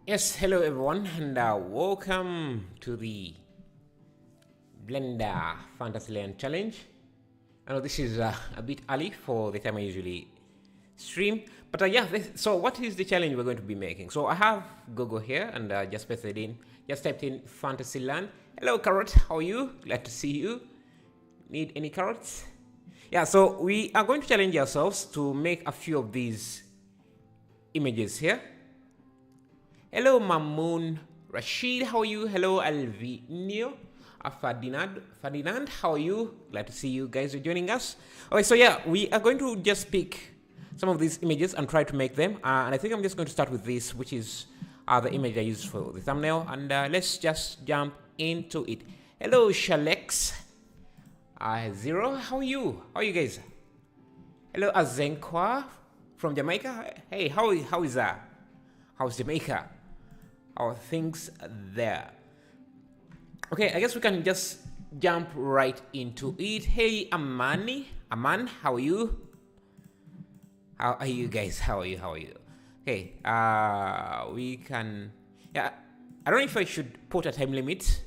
Yes, hello everyone, and welcome to the Blender Fantasyland Challenge. I know this is a bit early for the time I usually stream, but so what is the challenge we're going to be making? So I have Google here, and just typed in Fantasyland. Hello Carrot, how are you? Glad to see you. Need any carrots? Yeah, so we are going to challenge ourselves to make a few of these images here. Hello Mamoon Rashid, how are you? Hello Alvinio Ferdinand, how are you? Glad to see you guys are joining us. Okay, so yeah, we are going to just pick some of these images and try to make them. And I think I'm just going to start with this, which is the image I used for the thumbnail. And let's just jump into it. Hello Shalex Zero, how are you? How are you guys? Hello Azenkwa from Jamaica. Hey, how is that? How's Jamaica? How are things there? Okay, I guess we can just jump right into it. Hey, Aman, how are you? How are you guys? How are you? Okay, we can... Yeah, I don't know if I should put a time limit.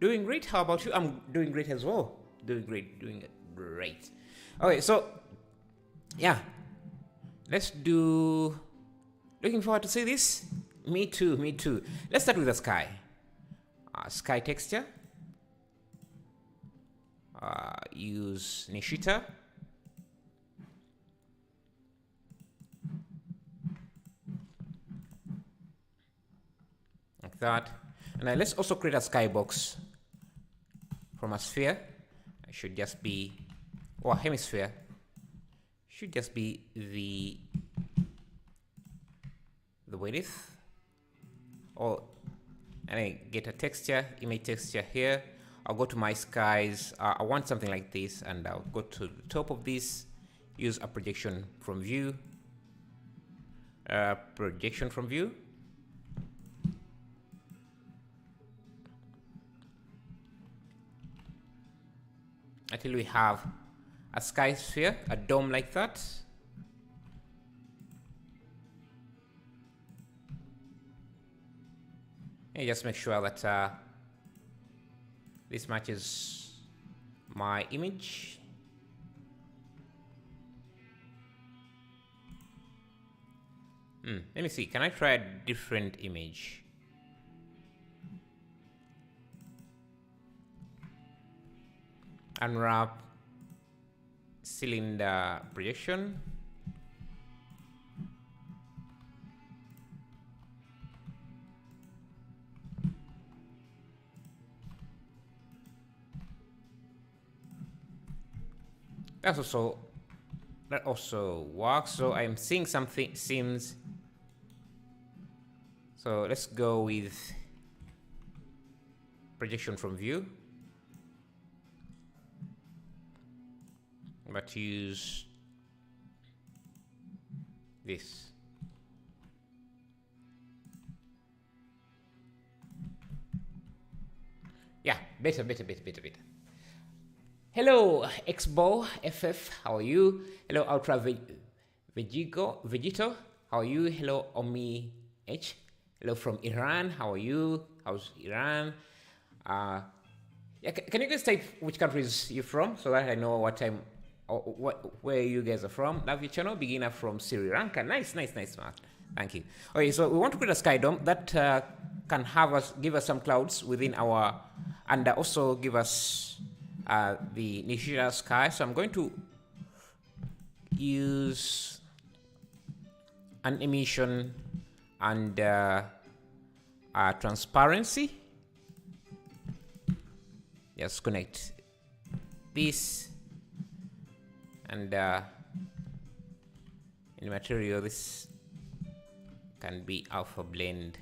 Doing great. How about you? I'm doing great as well. Doing great. Okay, so... Yeah. Let's do... Looking forward to see this. Me too. Let's start with the sky. Sky texture. Use Nishita. Like that. And let's also create a skybox from a sphere. It should just be, or hemisphere. Should just be the width. And I get a texture, image texture here. I'll go to my skies. I want something like this, and I'll go to the top of this. Use a projection from view. Until we have a sky sphere, a dome like that. And just make sure that this matches my image. Let me see. Can I try a different image? Unwrap cylinder projection. That also works. So I'm seeing something seems. So let's go with projection from view, but use this. Yeah, better. Hello, Xbo FF, how are you? Hello, Ultra Vegito, how are you? Hello, Omi H. Hello from Iran, how are you? How's Iran? Yeah, can you guys type which countries you're from so that I know what time or where you guys are from? Love your channel, beginner from Sri Lanka. Nice, man. Thank you. Okay, so we want to create a sky dome that can give us some clouds within our, and also give us the Nishida sky. So I'm going to use an emission and transparency. Just connect this, and in material this can be alpha blend.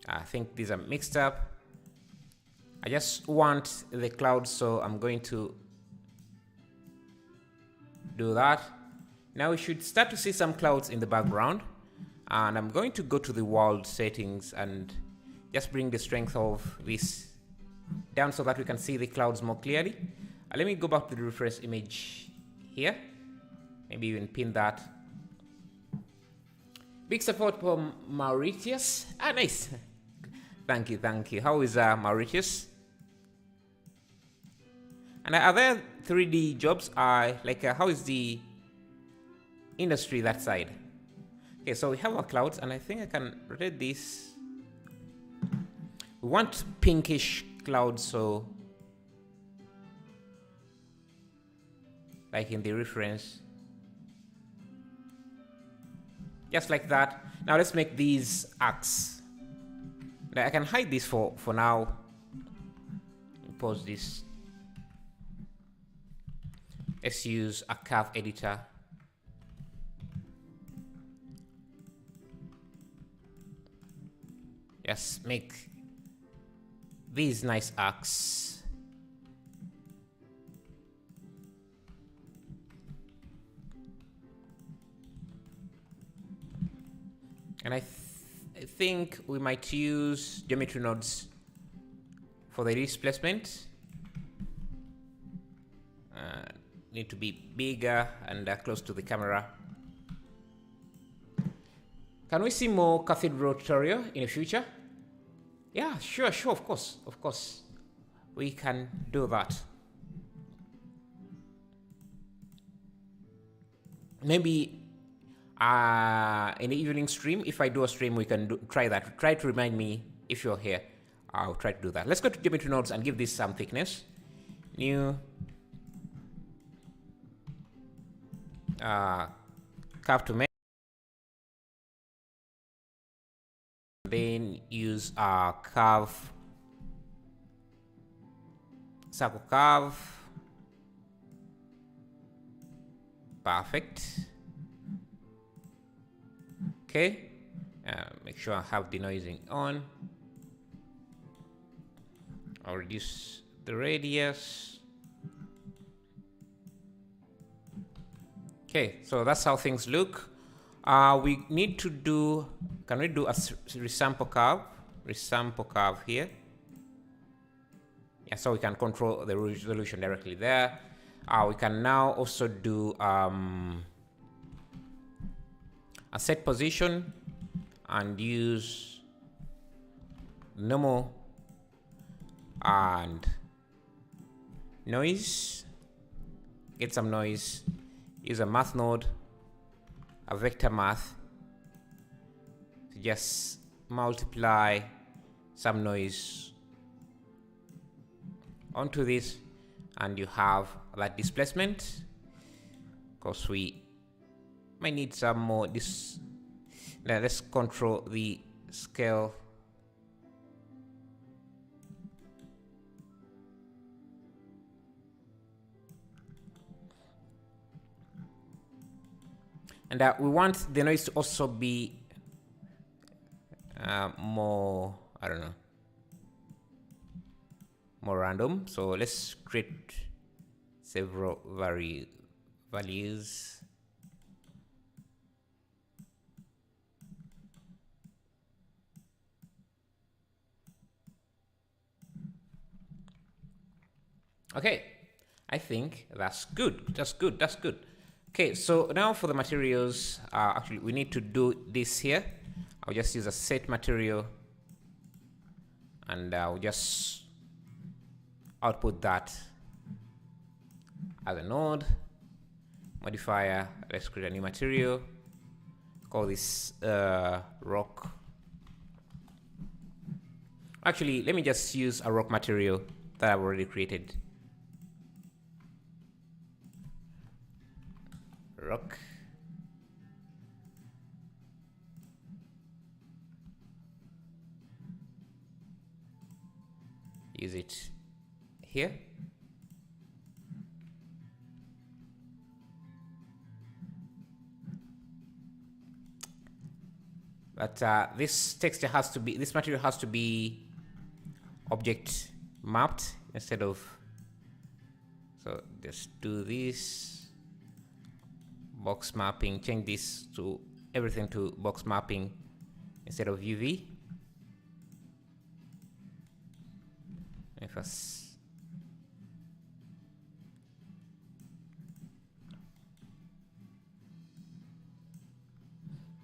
I think these are mixed up. I just want the clouds, so I'm going to do that. Now we should start to see some clouds in the background, and I'm going to go to the world settings and just bring the strength of this down so that we can see the clouds more clearly. Let me go back to the reference image here. Maybe even pin that. Big support from Mauritius. Ah, nice. Thank you, thank you. How is Mauritius? And are there 3D jobs? How is the industry that side? Okay, so we have our clouds, and I think I can rotate this. We want pinkish clouds, so like in the reference, just like that. Now let's make these arcs. Now I can hide this for now. Pause this. Let's use a curve editor. Just make these nice arcs. And I think we might use geometry nodes for the displacement. Need to be bigger and close to the camera. Can we see more cathedral tutorial in the future? Yeah, sure, of course. We can do that. Maybe in the evening stream, if I do a stream, we can try that. Try to remind me if you're here. I'll try to do that. Let's go to geometry nodes and give this some thickness. New curve to make. Then use a curve, circle curve. Perfect. Okay. Make sure I have denoising on. I'll reduce the radius. Okay, so that's how things look. We need to do, can we do a resample curve? Resample curve here. Yeah, so we can control the resolution directly there. We can now also do a set position and use normal and noise. Get some noise. Use a math node, a vector math, to just multiply some noise onto this, and you have that displacement. Of course, we might need some more. Now let's control the scale. And we want the noise to also be more, I don't know, more random. So let's create several values. Okay, I think that's good. That's good. Okay, so now for the materials, actually we need to do this here. I'll just use a set material, and I'll just output that as a node modifier. Let's create a new material. Call this rock. Actually, let me just use a rock material that I've already created. Rock. Use it here. But this texture has to be, this material has to be object mapped instead of, so just do this. Box mapping, change this to everything to box mapping instead of UV.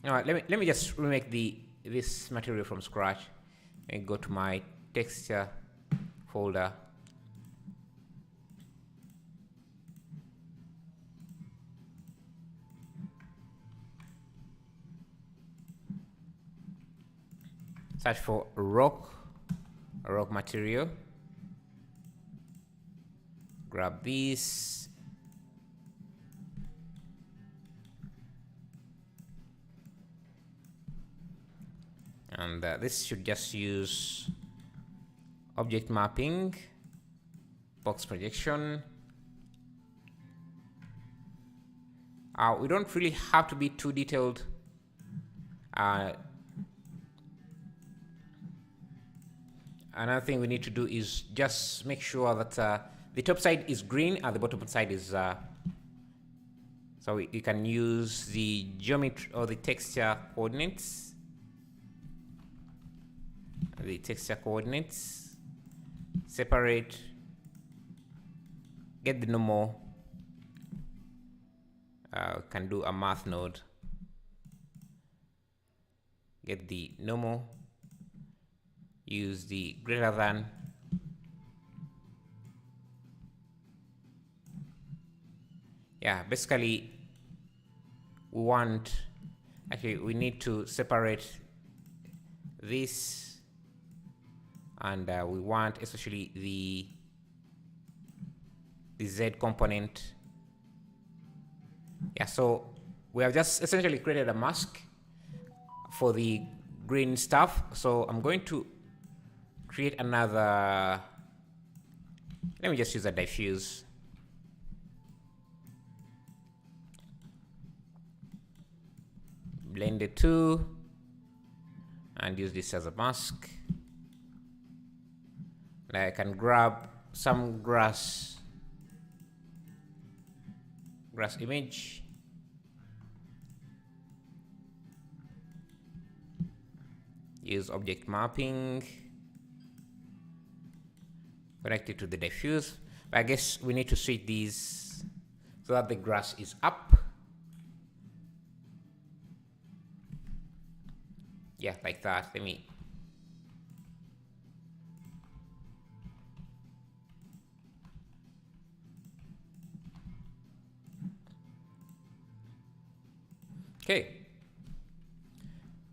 All right, let me just remake this material from scratch and go to my texture folder. Search for rock material. Grab this. And this should just use object mapping, box projection. We don't really have to be too detailed. Another thing we need to do is just make sure that the top side is green and the bottom side is so you can use the geometry or the texture coordinates. Separate, get the normal. Can do a math node. Get the normal. Use the greater than. Yeah, basically we need to separate this, and we want especially the Z component. Yeah, so we have just essentially created a mask for the green stuff. So I'm going to create another. Let me just use a diffuse. Blend the two and use this as a mask. And I can grab some grass image. Use object mapping. Connect it to the diffuse. But I guess we need to switch these so that the grass is up. Yeah, like that. Let me. Okay.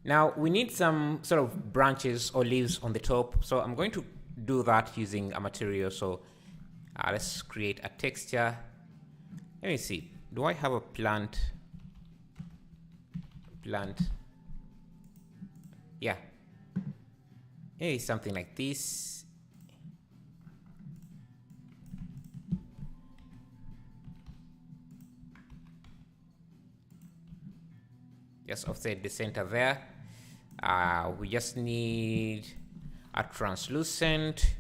Now we need some sort of branches or leaves on the top. So I'm going to do that using a material. So let's create a texture. Let me see. Do I have a plant? Yeah. Maybe something like this. Just offset the center there. We just need a translucent,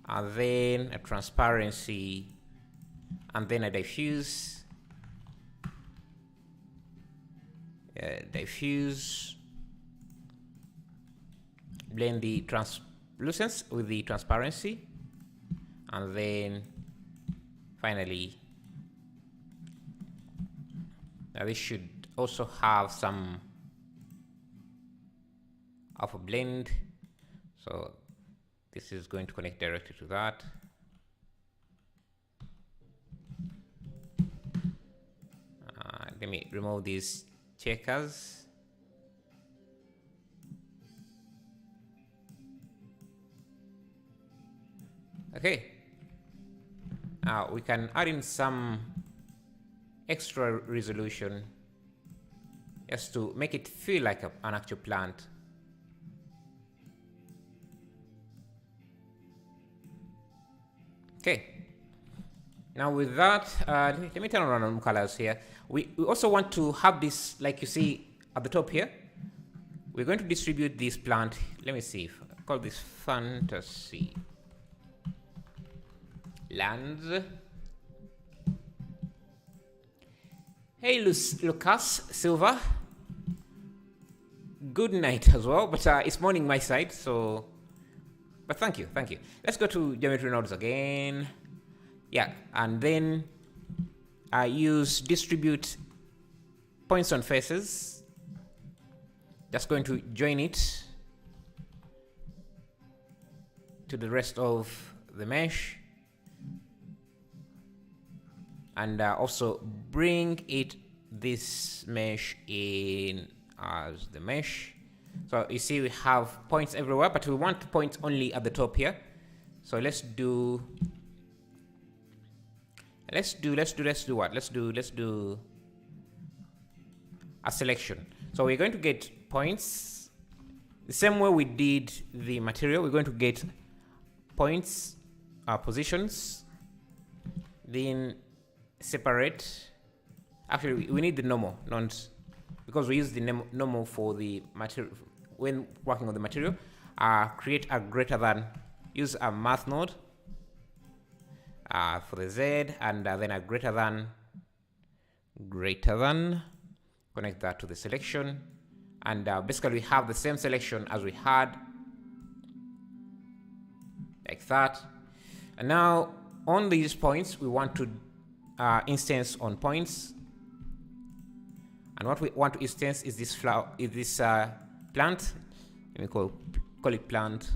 and then a transparency, and then a diffuse. Diffuse. Blend the translucence with the transparency, and then finally, now this should also have some of a blend. So this is going to connect directly to that. Let me remove these checkers. Okay. Now we can add in some extra resolution just to make it feel like an actual plant. Okay. Now with that, let me turn on random colors here. We also want to have this, like you see at the top here. We're going to distribute this plant. Let me see. I call this fantasy lands. Hey, Lucas Silva. Good night as well, but it's morning my side, so. But thank you. Let's go to geometry nodes again. Yeah, and then use distribute points on faces. just going to join it to the rest of the mesh, and also bring this mesh in as the mesh. So you see we have points everywhere, but we want points only at the top here. So let's do what? Let's do a selection. So we're going to get points the same way we did the material. We're going to get points, positions, then separate. Actually, we need the normal, not because we use the normal for the material when working on the material. Create a greater than. Use a math node for the Z, and then a greater than. Connect that to the selection, and basically we have the same selection as we had, like that. And now on these points we want to instance on points, and what we want to instance is this flower, is this plant. Let me call it plant.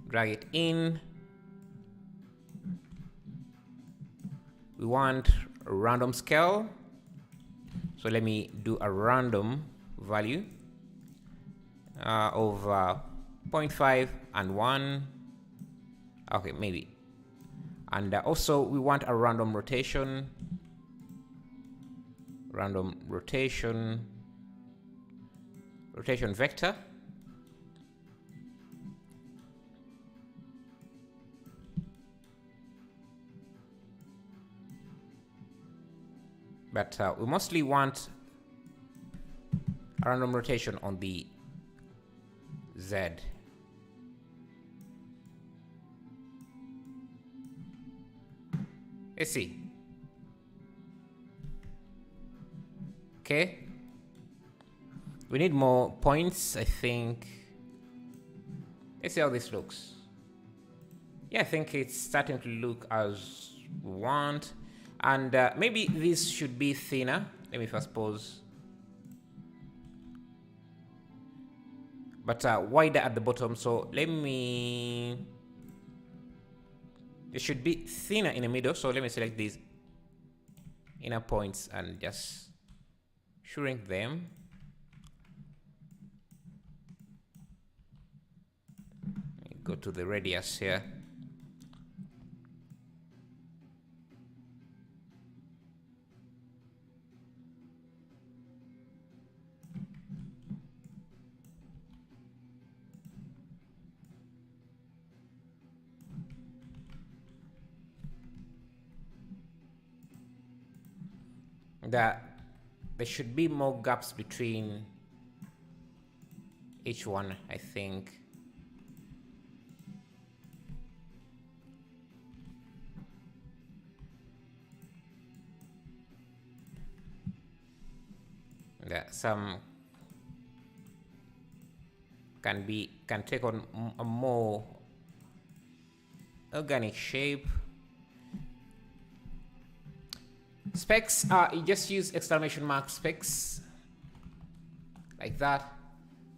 Drag it in. We want a random scale, so let me do a random value of 0.5 and 1. Okay, maybe. And also we want a random rotation vector. But we mostly want a random rotation on the Z. Let's see. Okay. We need more points, I think. Let's see how this looks. Yeah, I think it's starting to look as we want. And maybe this should be thinner. Let me first pause. But wider at the bottom. So let me... It should be thinner in the middle. So let me select these inner points and just shrink them. Go to the radius here. There should be more gaps between each one, I think. Some can take on a more organic shape. Specs, you just use exclamation mark specs like that.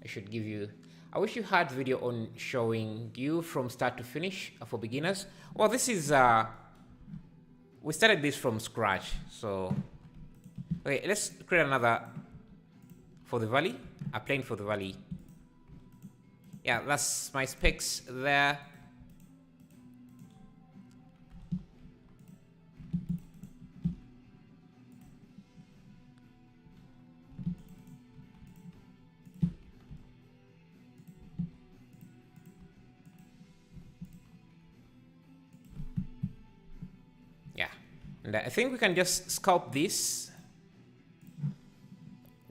I should give you, I wish you had video on showing you from start to finish for beginners. Well, this is we started this from scratch, so okay, let's create another for the valley, a plane for the valley. Yeah, that's my specs there. And I think we can just sculpt this.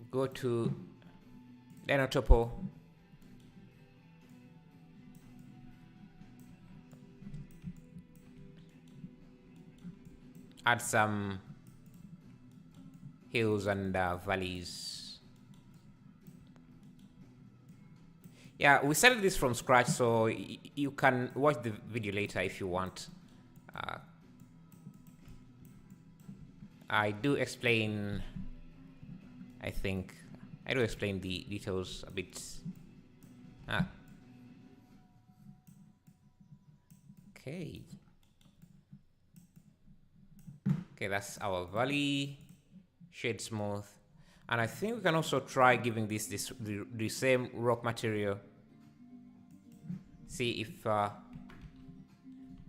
Go to Topo. Add some hills and valleys. Yeah, we started this from scratch, so you can watch the video later if you want. I do explain I think I do explain the details a bit. Okay. Okay, that's our valley. Shade smooth. And I think we can also try giving this the same rock material. See if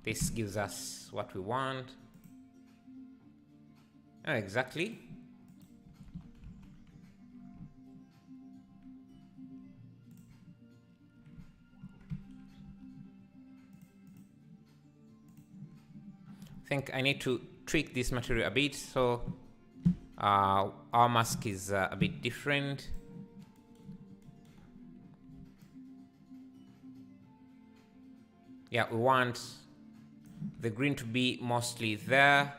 this gives us what we want. Exactly. I think I need to tweak this material a bit so our mask is a bit different. Yeah, we want the green to be mostly there.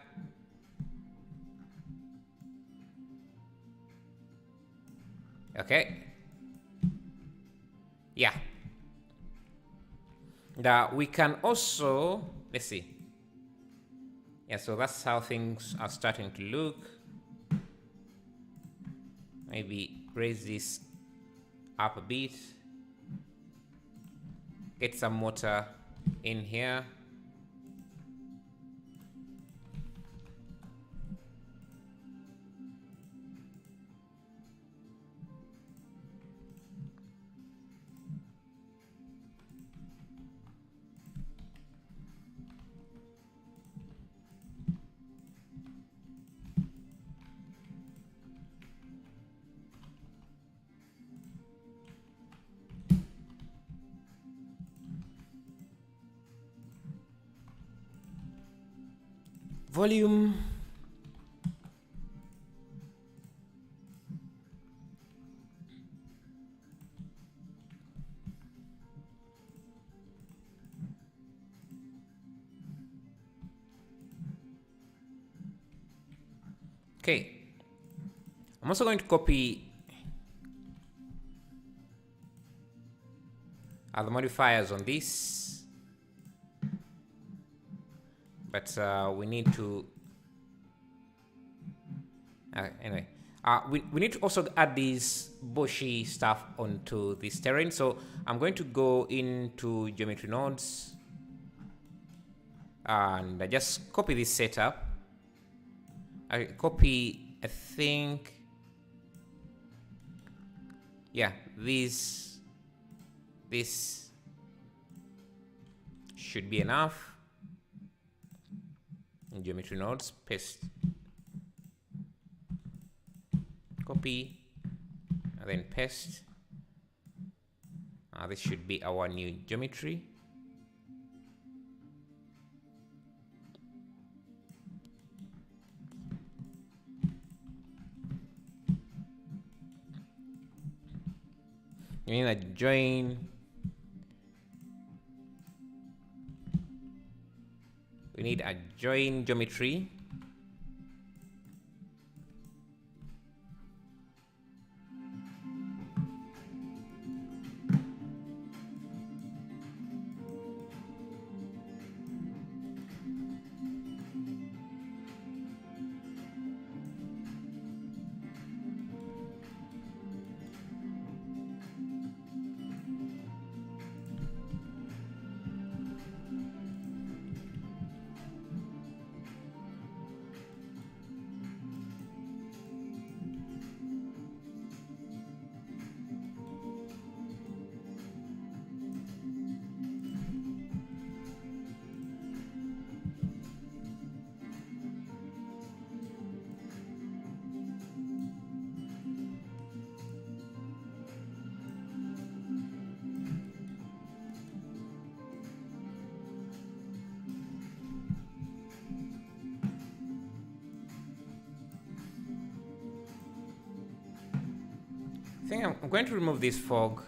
Okay. Yeah. Now we can also, let's see. Yeah, so that's how things are starting to look. Maybe raise this up a bit. Get some water in here. Volume. Okay. I'm also going to copy the modifiers on this. But we need to anyway we need to also add these bushy stuff onto this terrain, so I'm going to go into geometry nodes and I just copy this setup. I copy, I think, yeah, this should be enough. In geometry nodes, paste, copy, and then paste. This should be our new geometry. You need a join. We need a join geometry. I think I'm going to remove this fog.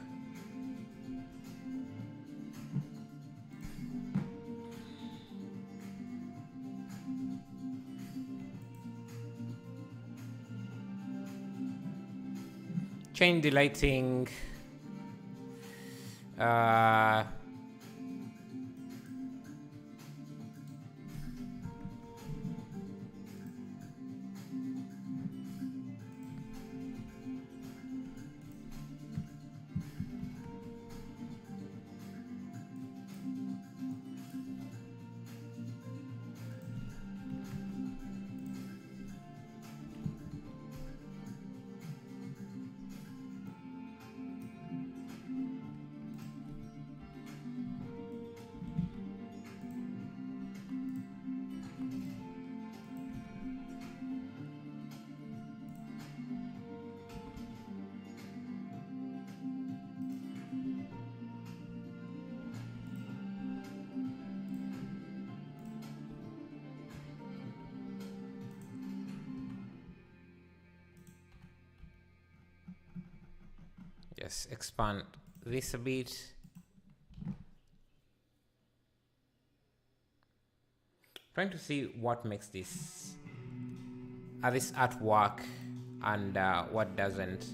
Change the lighting. Just expand this a bit. Trying to see what makes this artwork and what doesn't.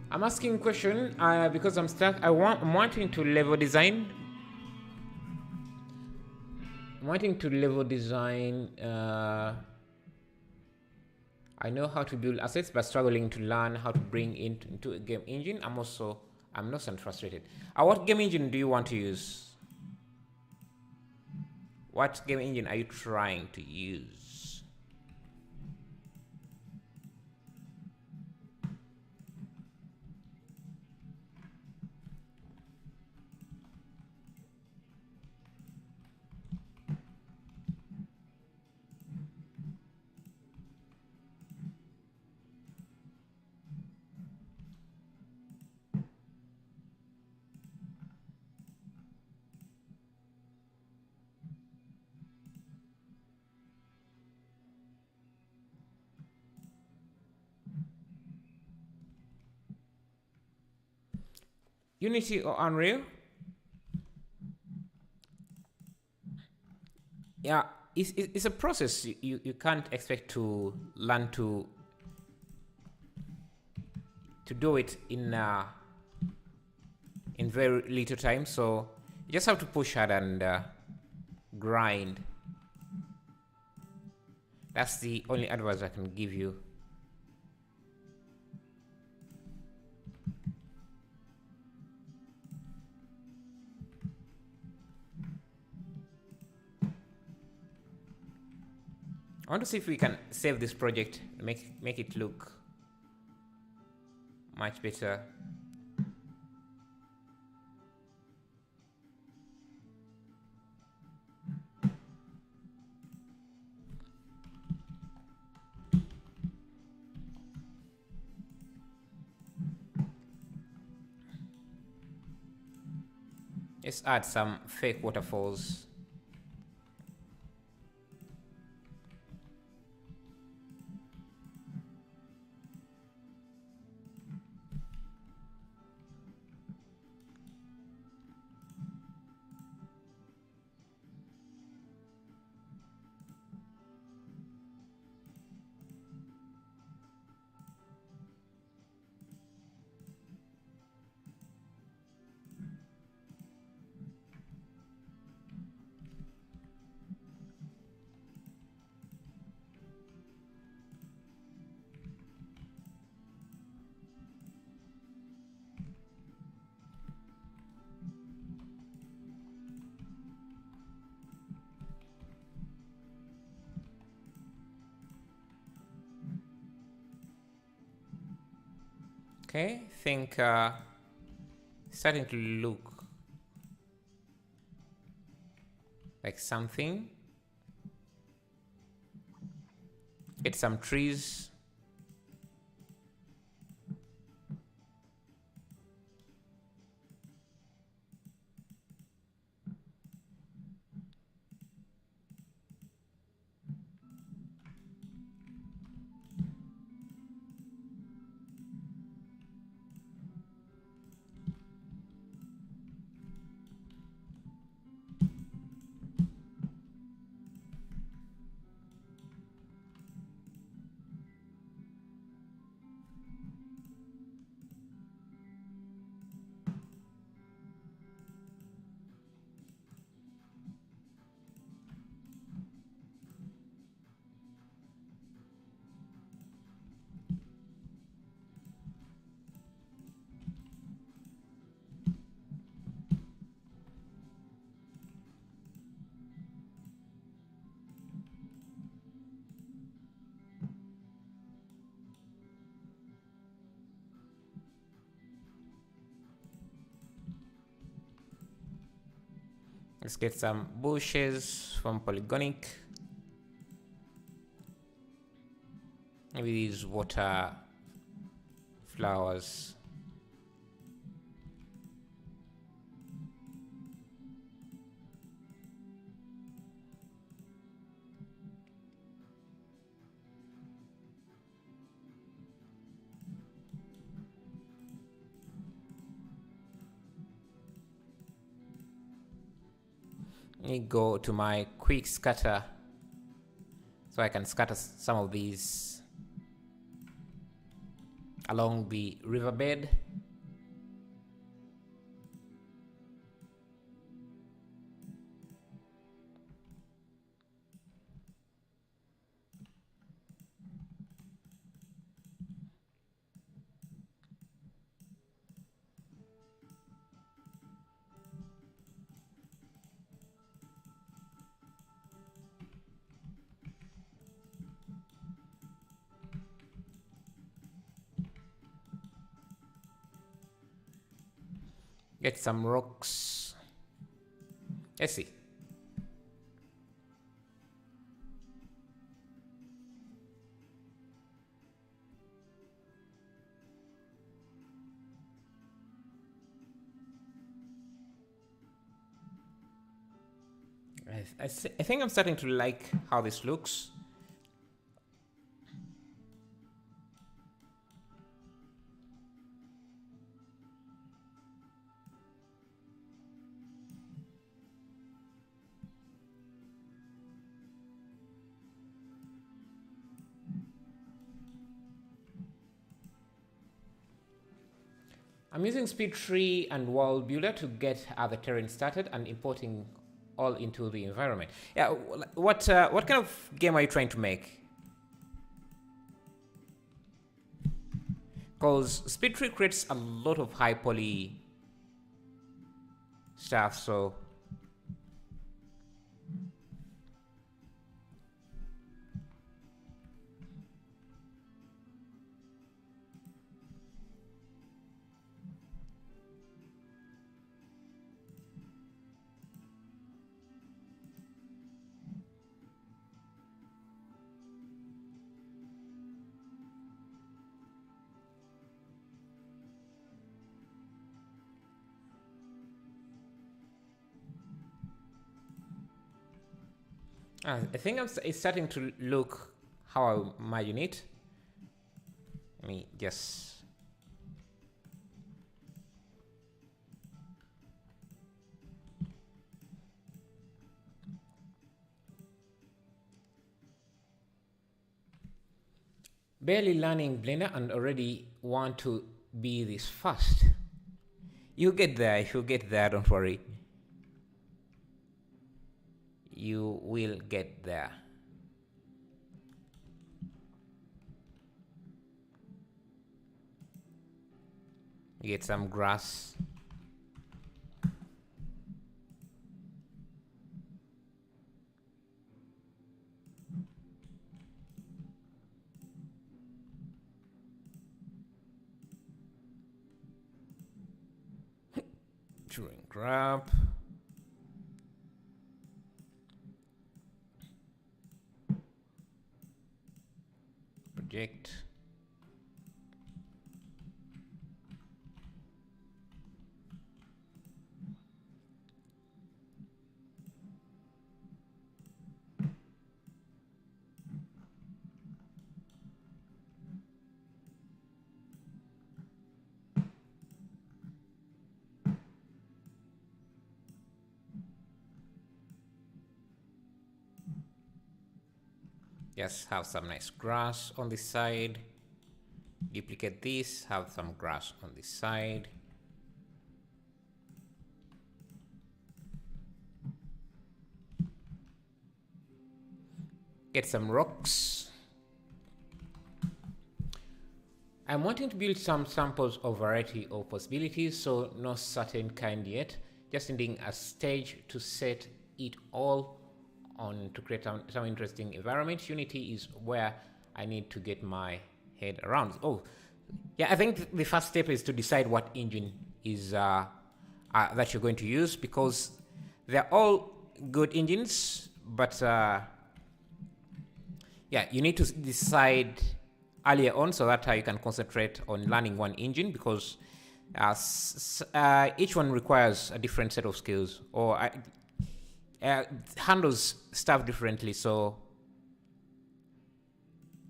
I'm asking a question because I'm stuck. I'm wanting to level design. I know how to build assets, but struggling to learn how to bring it into a game engine. I'm not so frustrated. What game engine do you want to use? What game engine are you trying to use? Unity or Unreal? Yeah, it's a process. You can't expect to learn to do it in very little time. So you just have to push hard and grind. That's the only advice I can give you. I want to see if we can save this project, make it look much better. Let's add some fake waterfalls. Okay, I think starting to look like something. Get some trees. Let's get some bushes from polygonic. Maybe these water flowers. Let me go to my quick scatter so I can scatter some of these along the riverbed. Get some rocks. Let's see. I think I'm starting to like how this looks. I'm using speed tree and world builder to get the terrain started and importing all into the environment. Yeah, what kind of game are you trying to make? Because speed tree creates a lot of high poly stuff, so I think it's starting to look how I imagine it. Let me just... Barely learning Blender and already want to be this fast. You get there, if you get there, don't worry. You will get there. You get some grass. Chewing crap. Project. Just have some nice grass on this side. Duplicate this, have some grass on this side. Get some rocks. I'm wanting to build some samples of variety of possibilities, so no certain kind yet. Just needing a stage to set it all on to create some interesting environment. Unity is where I need to get my head around. Oh, yeah, I think the first step is to decide what engine is that you're going to use, because they're all good engines, but yeah, you need to decide earlier on so that you can concentrate on learning one engine, because each one requires a different set of skills, or handles stuff differently. So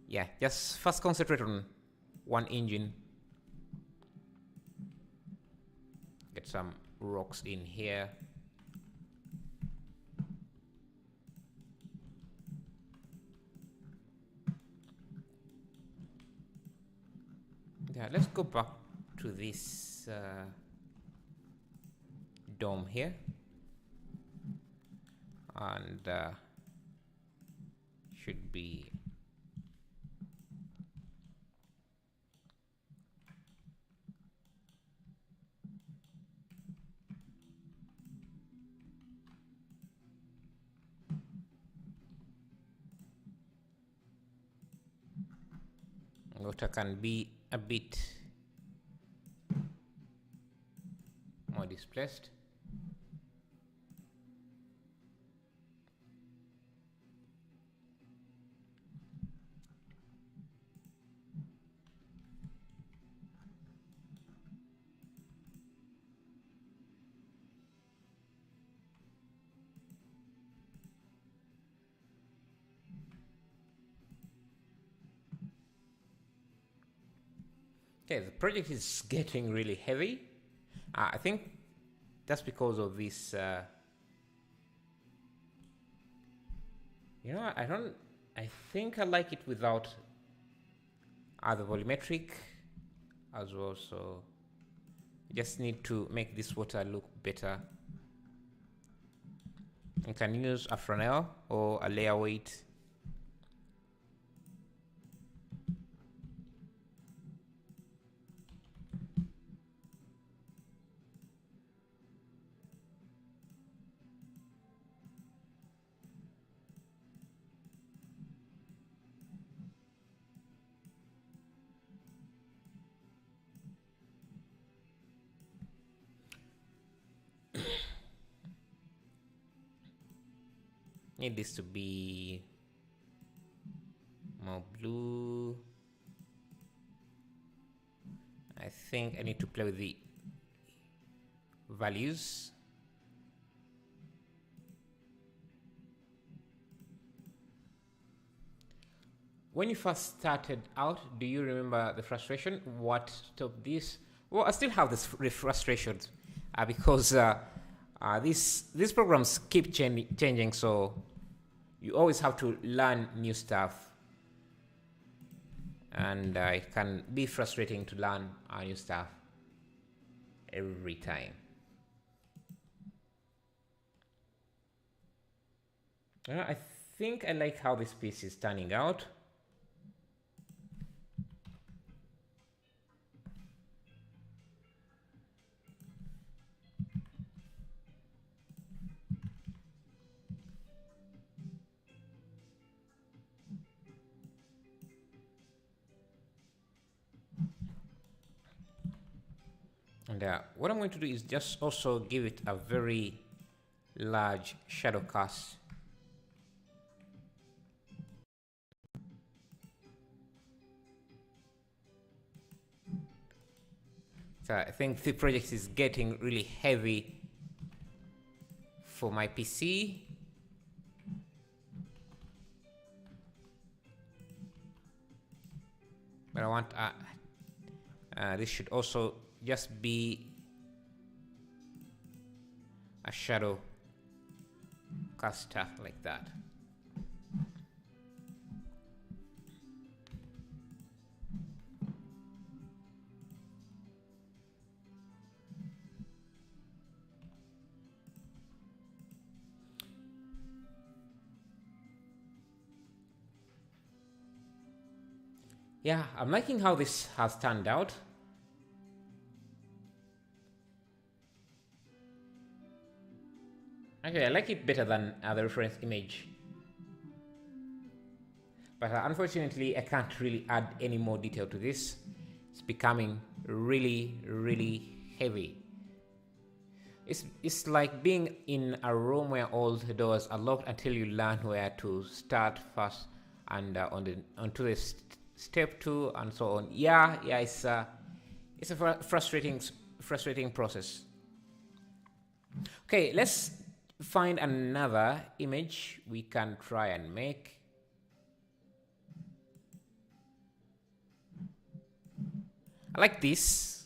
yeah, just first concentrate on one engine. Get some rocks in here. Yeah, let's go back to this dome here, and should be water can be a bit more displaced. Okay, the project is getting really heavy. I think that's because of this. I think I like it without the volumetric as well. So you just need to make this water look better. You can use a Fresnel or a layer weight. Need this to be more blue. I think I need to play with the values. When you first started out, do you remember the frustration? What stopped this? Well, I still have this frustrations because these programs keep changing, so you always have to learn new stuff, and it can be frustrating to learn new stuff every time. I think I like how this piece is turning out. And what I'm going to do is just also give it a very large shadow cast. So I think the project is getting really heavy for my PC. But I want this should also just be a shadow caster like that. Yeah, I'm liking how this has turned out. Actually, I like it better than the reference image. But unfortunately, I can't really add any more detail to this. It's becoming really, really heavy. It's like being in a room where all the doors are locked until you learn where to start first and onto the step 2 and so on. Yeah, it's a frustrating process. Okay, let's find another image we can try and make. I like this,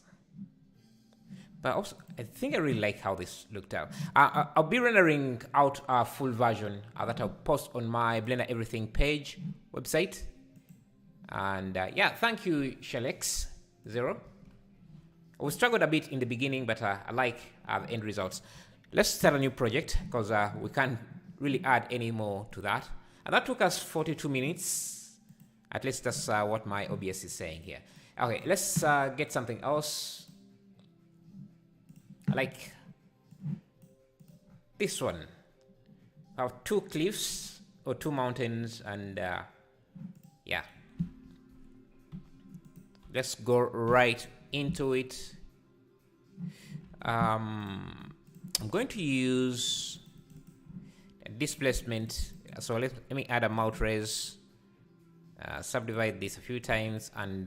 but also I think I really like how this looked out. I'll be rendering out a full version that I'll post on my Blender Everything page website. And yeah, thank you, Shalex0. We struggled a bit in the beginning, but I like the end results. Let's start a new project because we can't really add any more to that. And that took us 42 minutes. At least that's what my OBS is saying here. Okay, let's get something else. I like this one. I have 2 cliffs or 2 mountains, and yeah. Let's go right into it. I'm going to use a displacement. So let me add a mount res, subdivide this a few times, and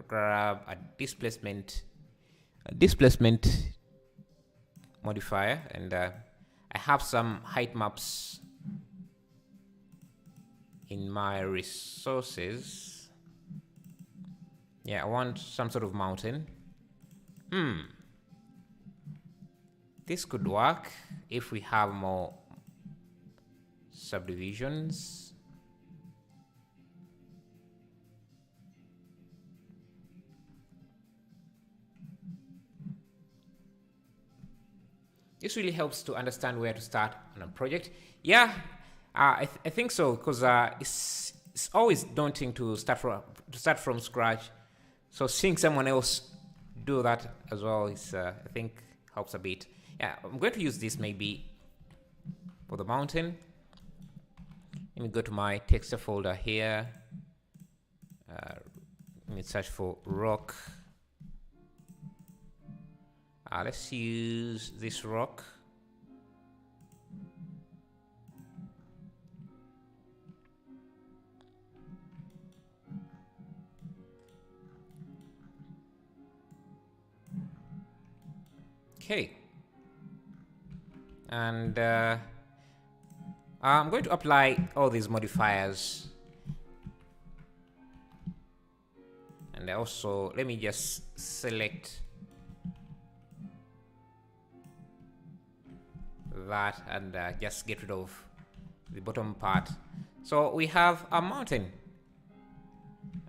grab a displacement modifier. And I have some height maps in my resources. Yeah, I want some sort of mountain. This could work if we have more subdivisions. This really helps to understand where to start on a project. Yeah, I think so, because it's always daunting to start from scratch. So seeing someone else do that as well is, I think, helps a bit. Yeah, I'm going to use this maybe for the mountain. Let me go to my texture folder here. Let me search for rock. Let's use this rock. Okay. And I'm going to apply all these modifiers. And also, let me just select that and just get rid of the bottom part. So we have a mountain.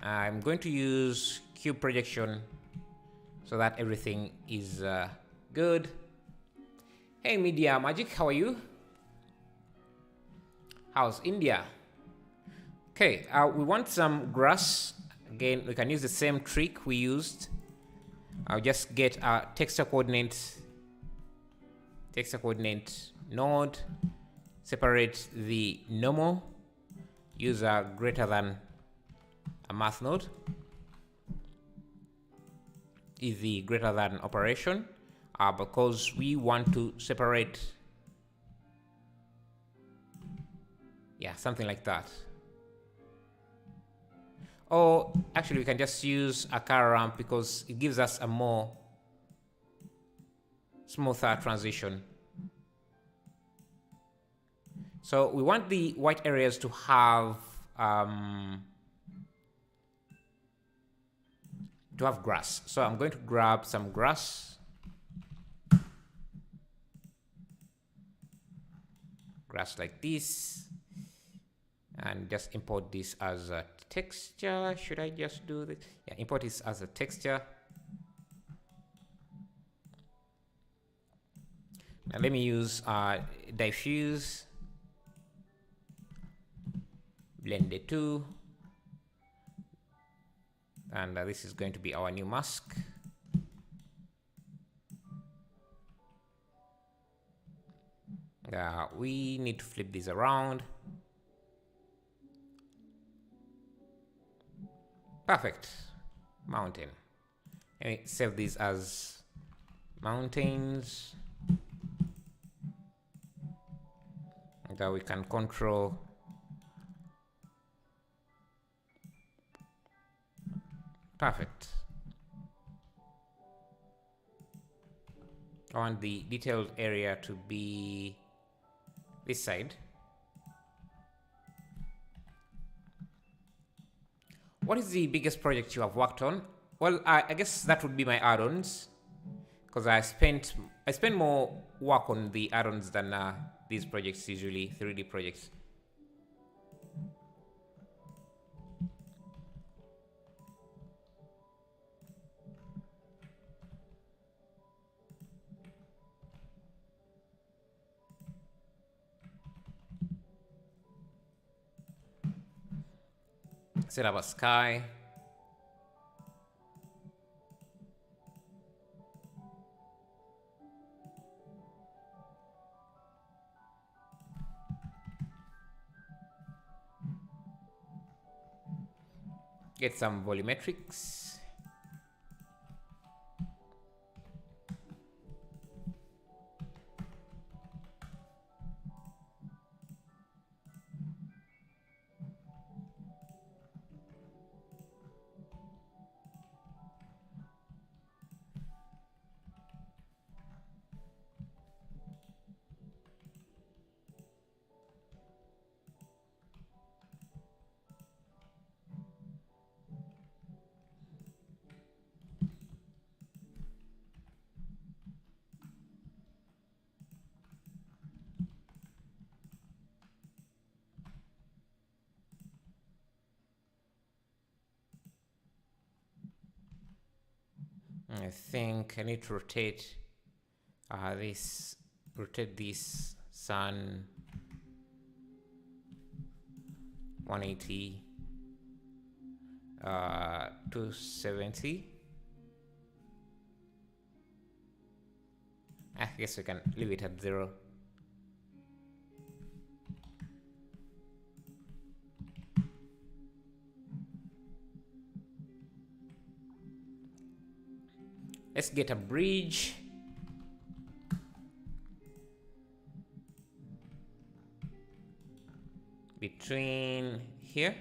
I'm going to use cube projection so that everything is good. Hey Media Magic, how are you? How's India? Okay, we want some grass. Again, we can use the same trick we used. I'll just get a texture coordinate node, separate the normal, use a greater than a math node, is the greater than operation, because we want to separate, yeah, something like that. Or actually we can just use a car ramp because it gives us a more smoother transition. So we want the white areas to have grass. So I'm going to grab some grass. Grass like this. And just import this as a texture. Should I just do this? Yeah, import this as a texture. Now let me use diffuse, blend the two, and this is going to be our new mask. We need to flip this around. Perfect. Mountain. Let me save this as mountains. that we can control. Perfect. I want the detailed area to be this side. What is the biggest project you have worked on? Well, I guess that would be my add-ons, because I spend more work on the add-ons than these projects, usually 3D projects. Set up a sky. Get some volumetrics. I think I need to rotate this sun 180, 270. I guess we can leave it at 0. Let's get a bridge. Between here.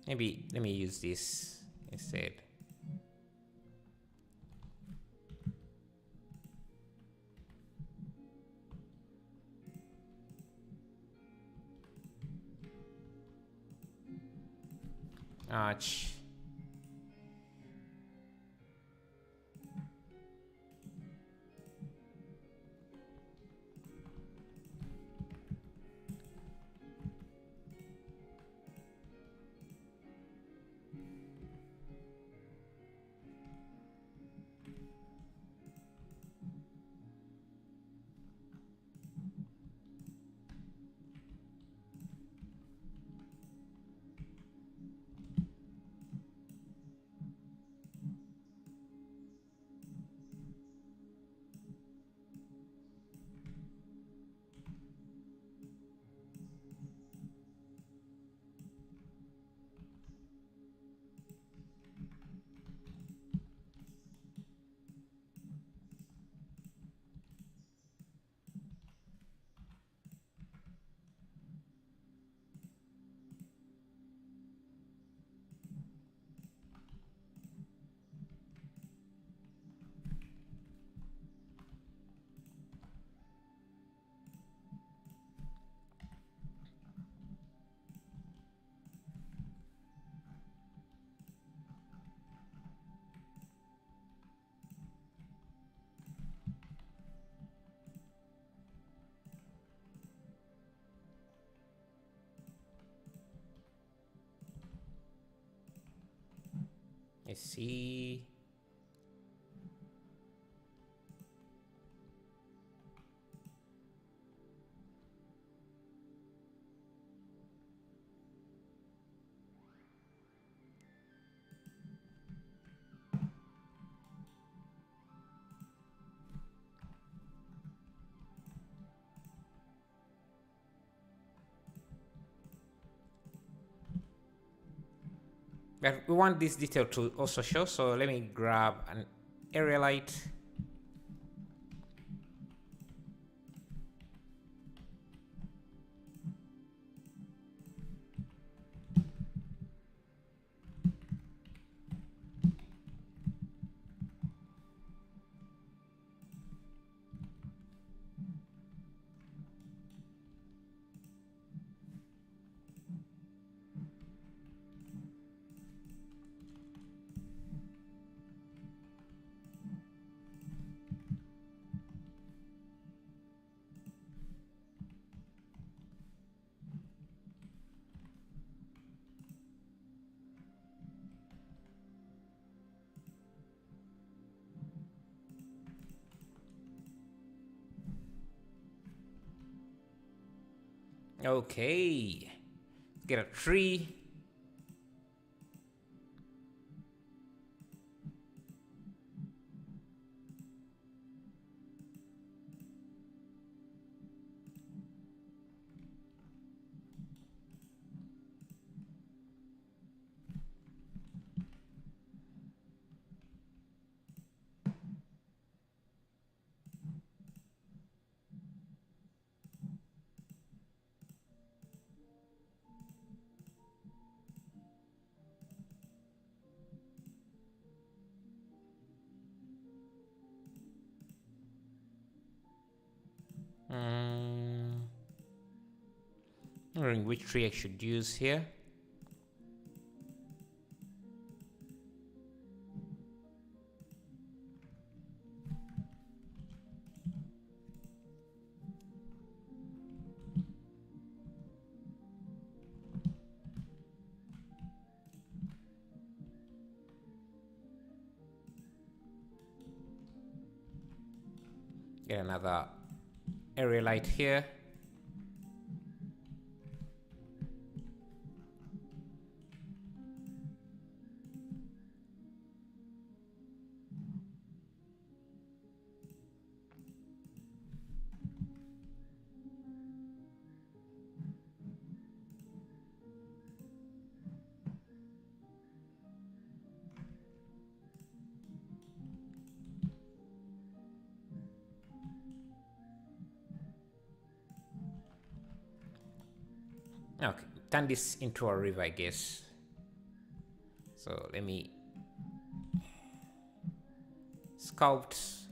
Maybe let me use this instead. Arch. Let's see. But we want this detail to also show, so let me grab an area light. Okay, let's get a tree. Wondering which tree I should use here. Get another area light here. Okay, turn this into a river, I guess. So let me sculpt.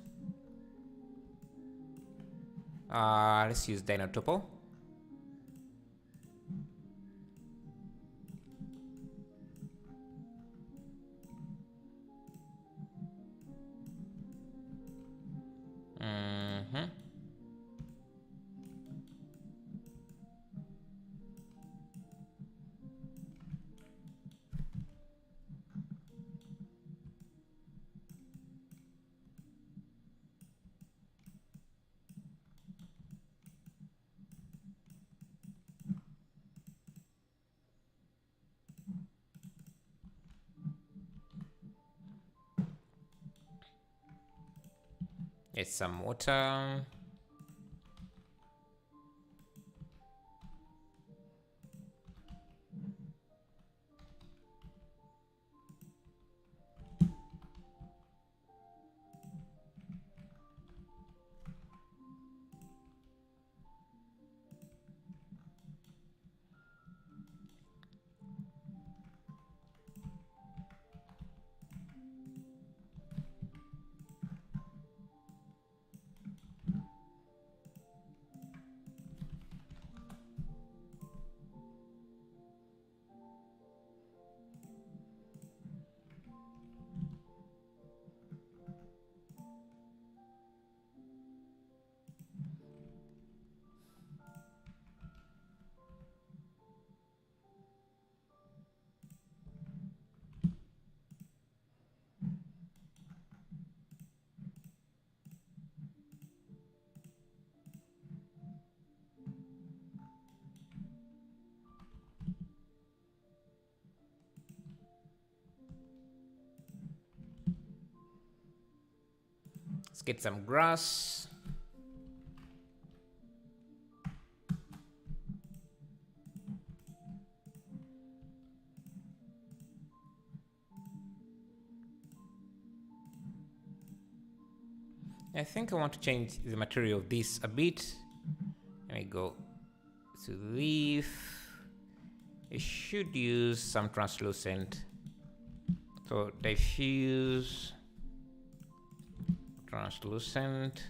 Let's use Dino Topo. Get some water. Let's get some grass. I think I want to change the material of this a bit. Let me go to leaf. It should use some translucent. So diffuse, translucent.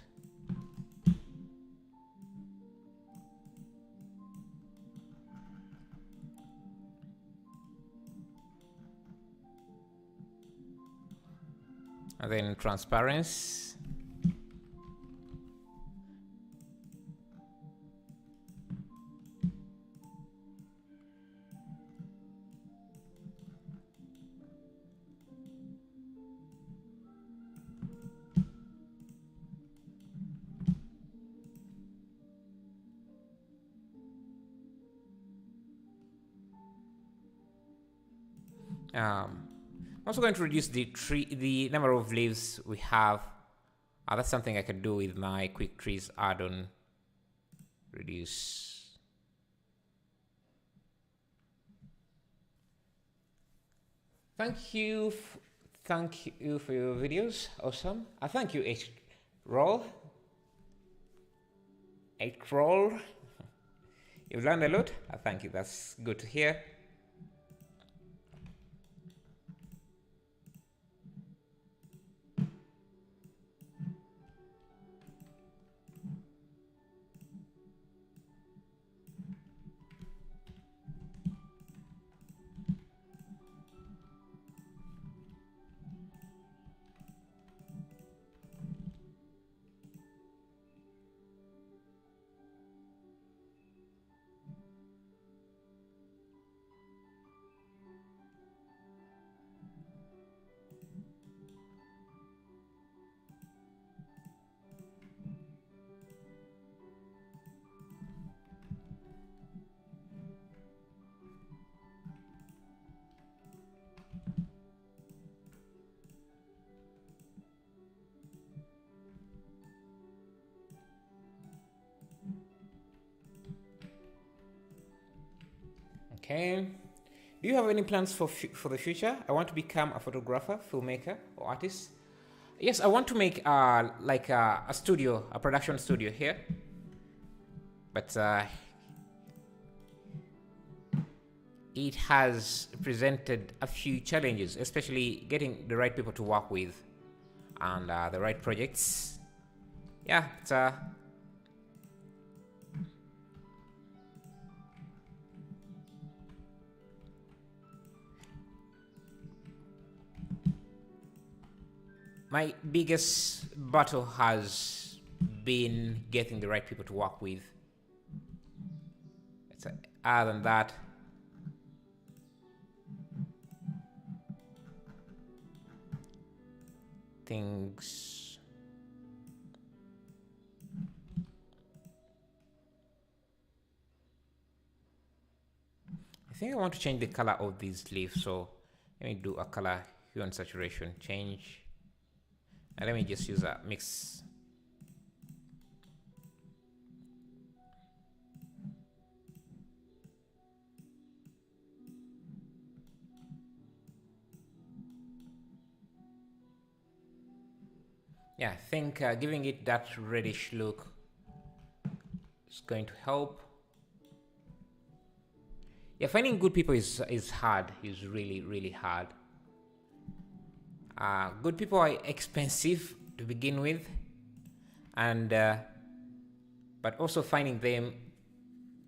And then transparency. I'm also going to reduce the number of leaves we have. That's something I can do with my quick trees add-on. Reduce. Thank you for your videos. Awesome. Thank you, H-Roll. H-Roll. You've learned a lot. Thank you. That's good to hear. Okay. Do you have any plans for the future? I want to become a photographer, filmmaker, or artist. Yes, I want to make like a studio, a production studio here. But it has presented a few challenges, especially getting the right people to work with and the right projects. Yeah, it's my biggest battle has been getting the right people to work with. Other than that, things. I think I want to change the color of these leaves, so let me do a color hue and saturation change. And let me just use a mix. Yeah, I think giving it that reddish look is going to help. Yeah, finding good people is hard. Is really hard. Good people are expensive to begin with, and but also finding them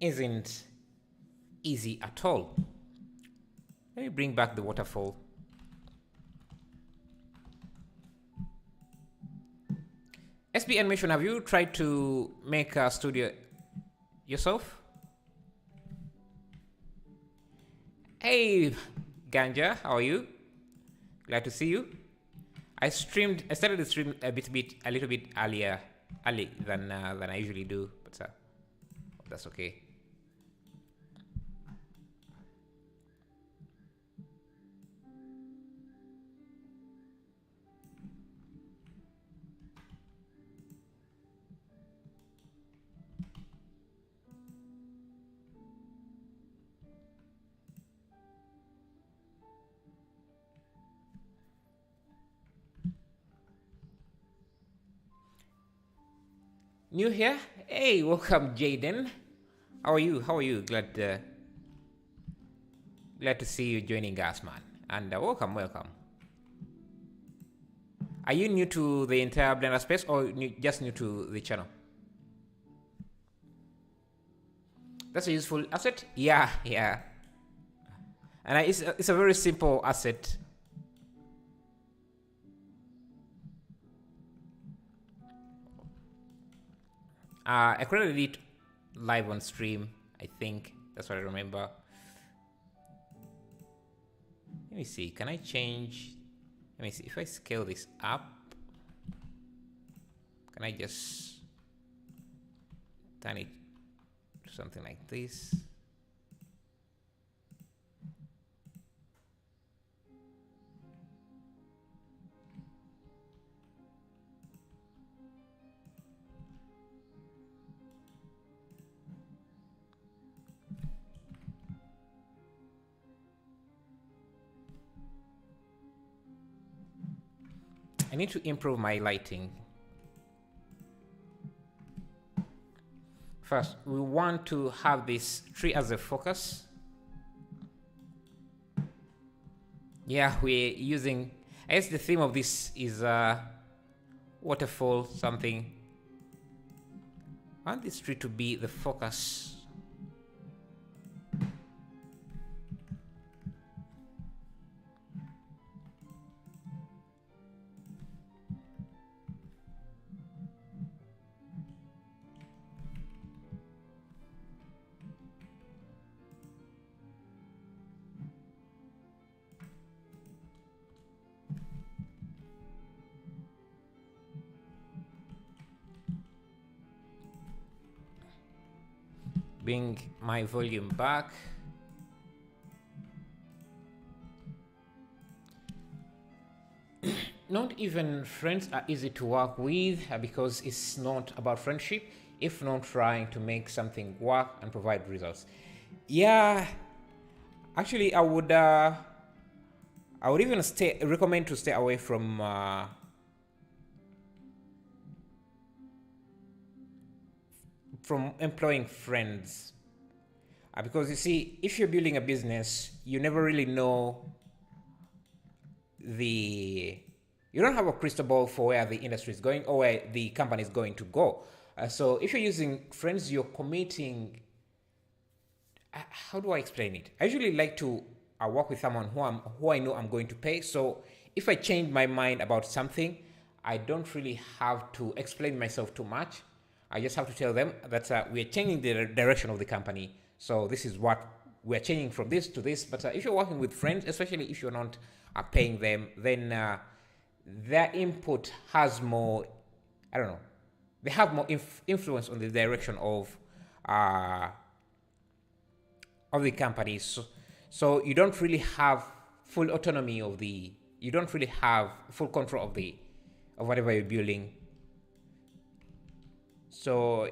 isn't easy at all. Let me bring back the waterfall. SB Animation, have you tried to make a studio yourself? Hey, Ganja, how are you? Glad to see you. I started the stream a little bit early than I usually do, but that's okay. new here? Hey, welcome, Jaden. How are you? How are you? Glad to see you joining us, man. And welcome. Are you new to the entire Blender space or just new to the channel? That's a useful asset? Yeah. And it's a very simple asset. I created it live on stream, I think. That's what I remember. Let me see, can I change? Let me see, if I scale this up, can I just turn it to something like this? I need to improve my lighting. First, we want to have this tree as a focus. Yeah, we're using, I guess the theme of this is waterfall something. I want this tree to be the focus. Bring my volume back. Not even friends are easy to work with because it's not about friendship, if not trying to make something work and provide results. Yeah, actually, I would even recommend to stay away from employing friends, because you see, if you're building a business, you never really know you don't have a crystal ball for where the industry is going or where the company is going to go. So if you're using friends, you're committing. How do I explain it? I usually like to work with someone who I know I'm going to pay. So if I change my mind about something, I don't really have to explain myself too much. I just have to tell them that we're changing the direction of the company. So this is what we're changing from this to this. But if you're working with friends, especially if you're not paying them, then their input has more, I don't know, they have more influence on the direction of the company. So you don't really have full autonomy you don't really have full control of whatever you're building. So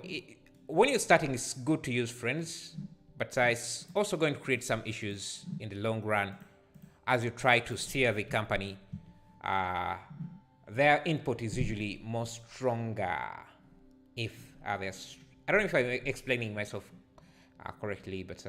when you're starting, it's good to use friends, but it's also going to create some issues in the long run as you try to steer the company. Their input is usually more stronger if there's, I don't know if I'm explaining myself correctly, but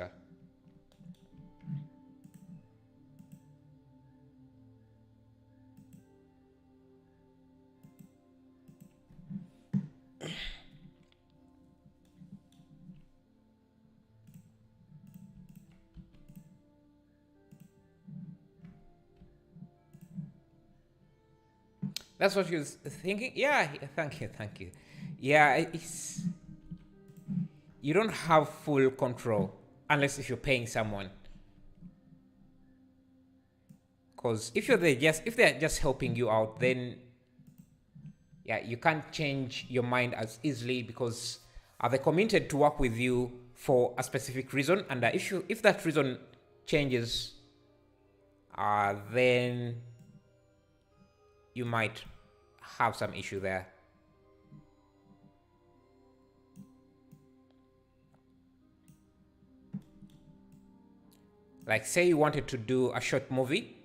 that's what you're thinking? Yeah, thank you. Yeah, you don't have full control unless if you're paying someone. Because if they're just helping you out, then yeah, you can't change your mind as easily because they're committed to work with you for a specific reason, and if that reason changes, then you might have some issue there. Like say you wanted to do a short movie,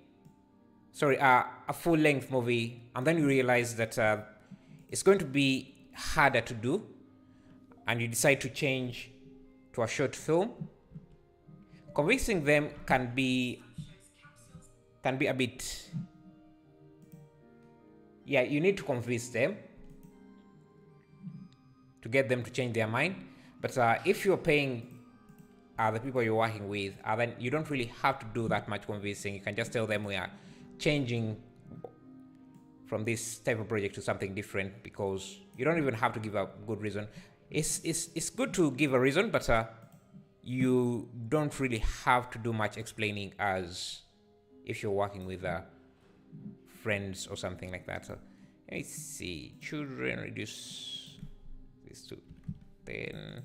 a full-length movie, and then you realize that it's going to be harder to do and you decide to change to a short film, convincing them can be a bit, yeah, you need to convince them to get them to change their mind. But if you're paying the people you're working with, then you don't really have to do that much convincing. You can just tell them we are changing from this type of project to something different, because you don't even have to give a good reason. It's good to give a reason, but you don't really have to do much explaining as if you're working with friends or something like that. So let me see. Children, reduce this to 10.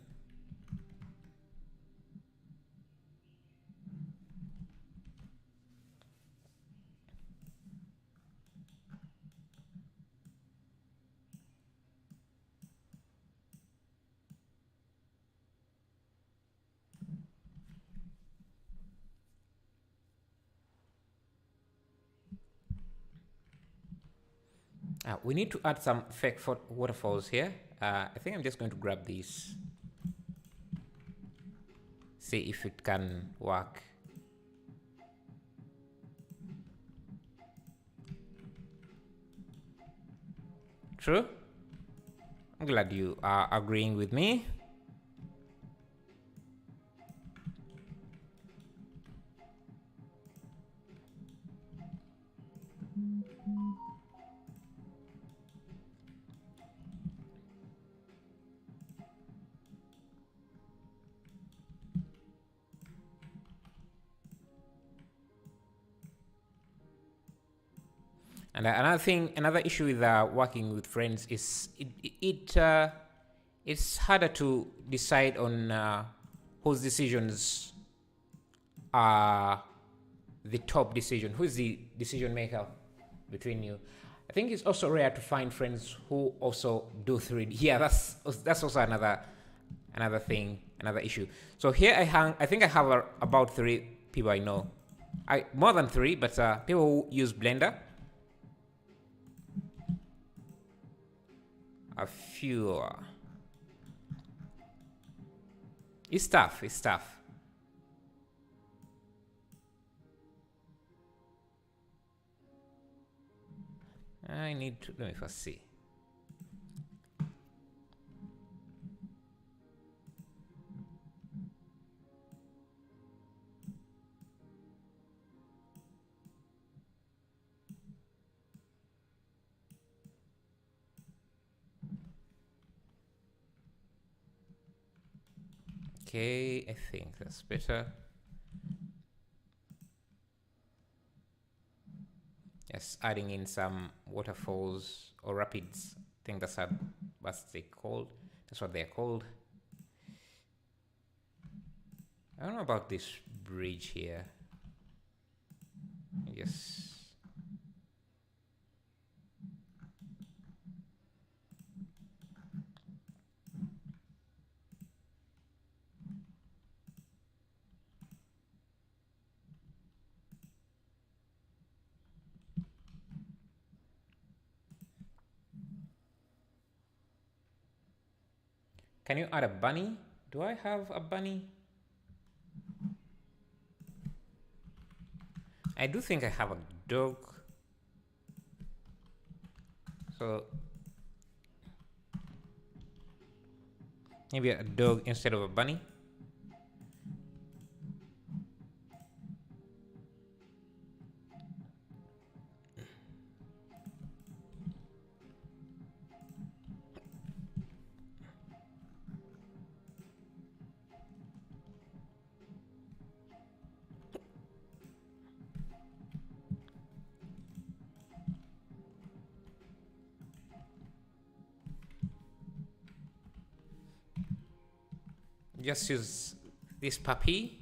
We need to add some fake waterfalls here. I think I'm just going to grab these. See if it can work. True? I'm glad you are agreeing with me. And another issue with working with friends is it's harder to decide on whose decisions are the top decision. Who is the decision maker between you? I think it's also rare to find friends who also do 3D. Yeah, that's also another thing, another issue. So here I think I have about 3 people I know. More than 3, but people who use Blender. A few. It's tough. I need to, let me first see. Okay, I think that's better. Yes, adding in some waterfalls or rapids. I think that's what they're called. That's what they're called. I don't know about this bridge here. Yes. Can you add a bunny? Do I have a bunny? I do think I have a dog. So maybe a dog instead of a bunny. Just use this puppy.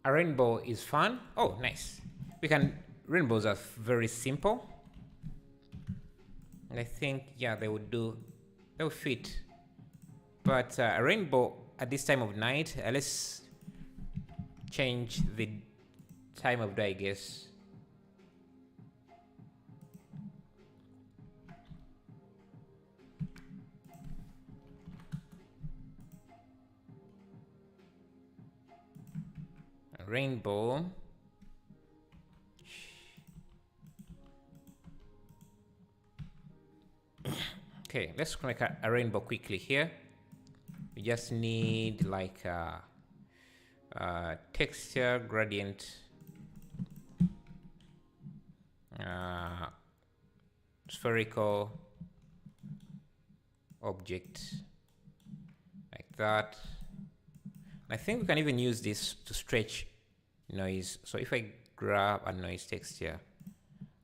A rainbow is fun. Oh, nice. Rainbows are very simple. And I think, yeah, they would fit. But a rainbow at this time of night, let's change the time of day, I guess. A rainbow. Okay, let's make a rainbow quickly here. We just need like a texture gradient, spherical object like that. I think we can even use this to stretch noise. So if I grab a noise texture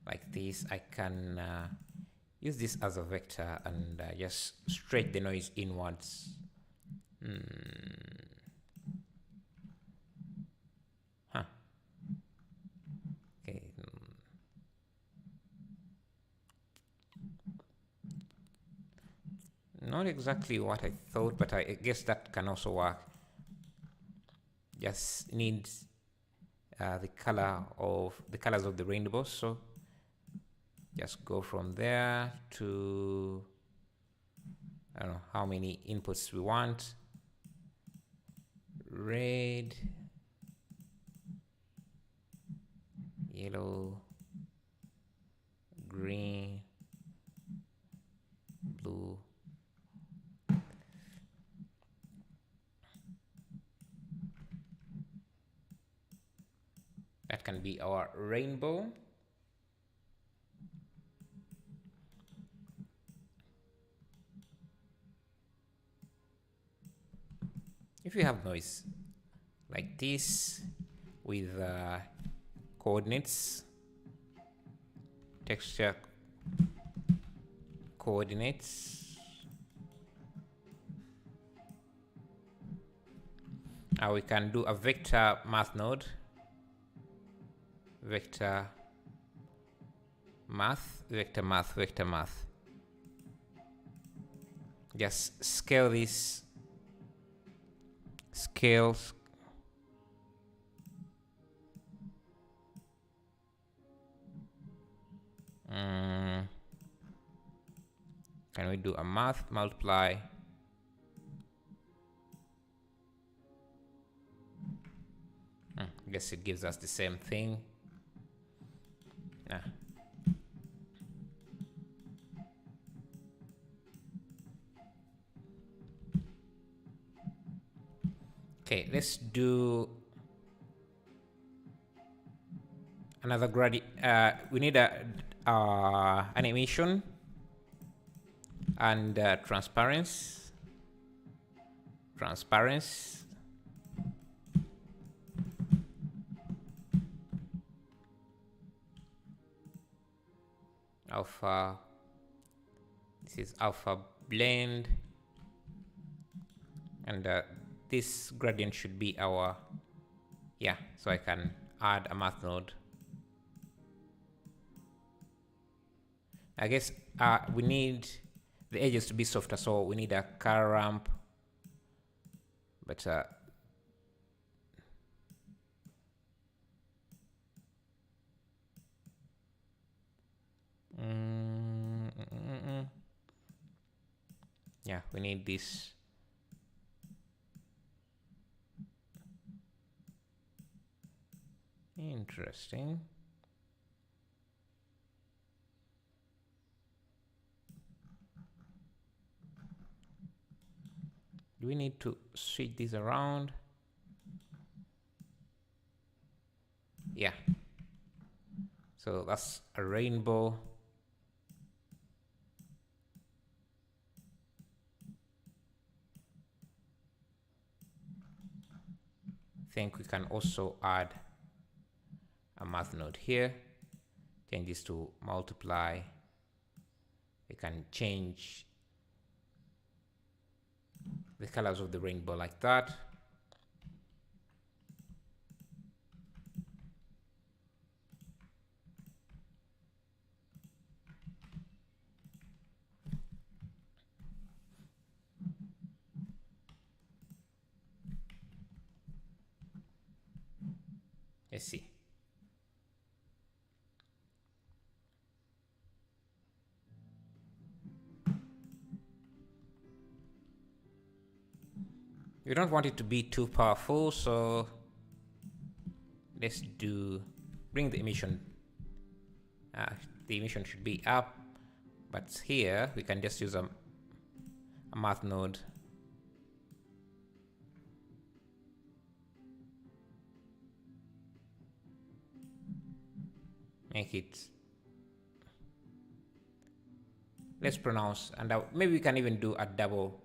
like this, I can use this as a vector and just stretch the noise inwards. Huh. Okay. Not exactly what I thought, but I guess that can also work. Just needs the colors of the rainbow. So just go from there to, I don't know how many inputs we want. Red, yellow, green, blue. That can be our rainbow. If you have noise like this with coordinates, texture coordinates, we can do a vector math node. Vector math. Just scale this. Scales. Can we do a math multiply? I guess it gives us the same thing. Okay, let's do another gradient. We need a animation and transparency. Alpha. This is alpha blend, and this gradient should be our, so I can add a math node. I guess we need the edges to be softer, so we need a color ramp, but yeah, we need this. Interesting. Do we need to switch this around? Yeah. So that's a rainbow. I think we can also add a math node here. Change this to multiply. We can change the colors of the rainbow like that. Let's see. We don't want it to be too powerful, so let's bring the emission. The emission should be up, but here we can just use a math node. Make it, let's pronounce, and maybe we can even do a double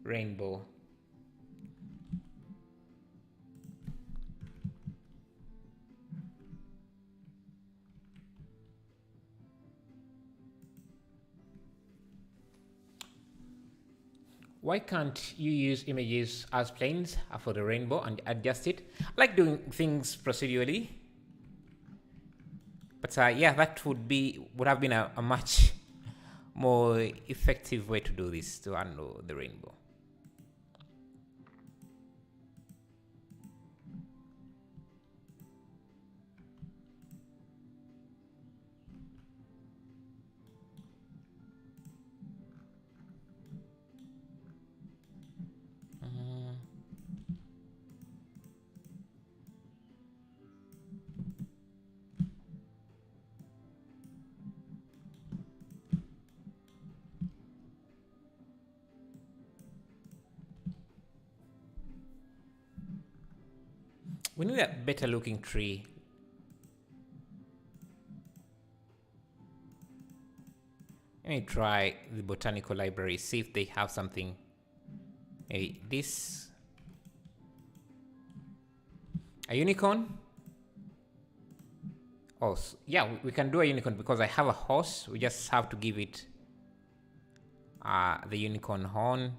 rainbow. Why can't you use images as planes for the rainbow and adjust it? I like doing things procedurally, but yeah, that would have been a much more effective way to do this, to handle the rainbow. We need a better looking tree. Let me try the botanical library, see if they have something. Maybe this. A unicorn? Oh, yeah, we can do a unicorn because I have a horse. We just have to give it the unicorn horn.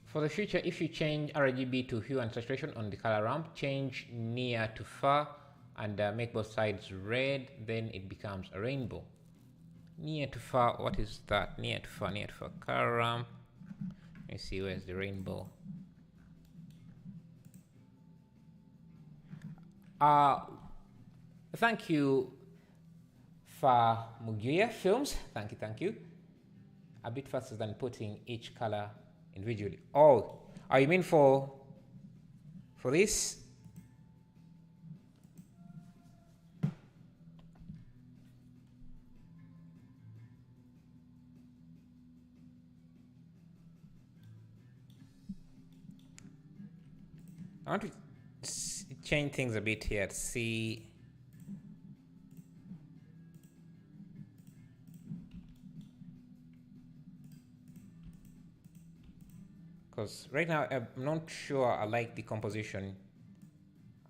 For the future, if you change RGB to hue and saturation on the color ramp, change near to far, and make both sides red, then it becomes a rainbow. Near to far, what is that? Near to far, color ramp. Let me see, where's the rainbow? Thank you for Muguya Films. Thank you. A bit faster than putting each color individually. Oh, you mean for this? I want to change things a bit here to see. Because right now I'm not sure I like the composition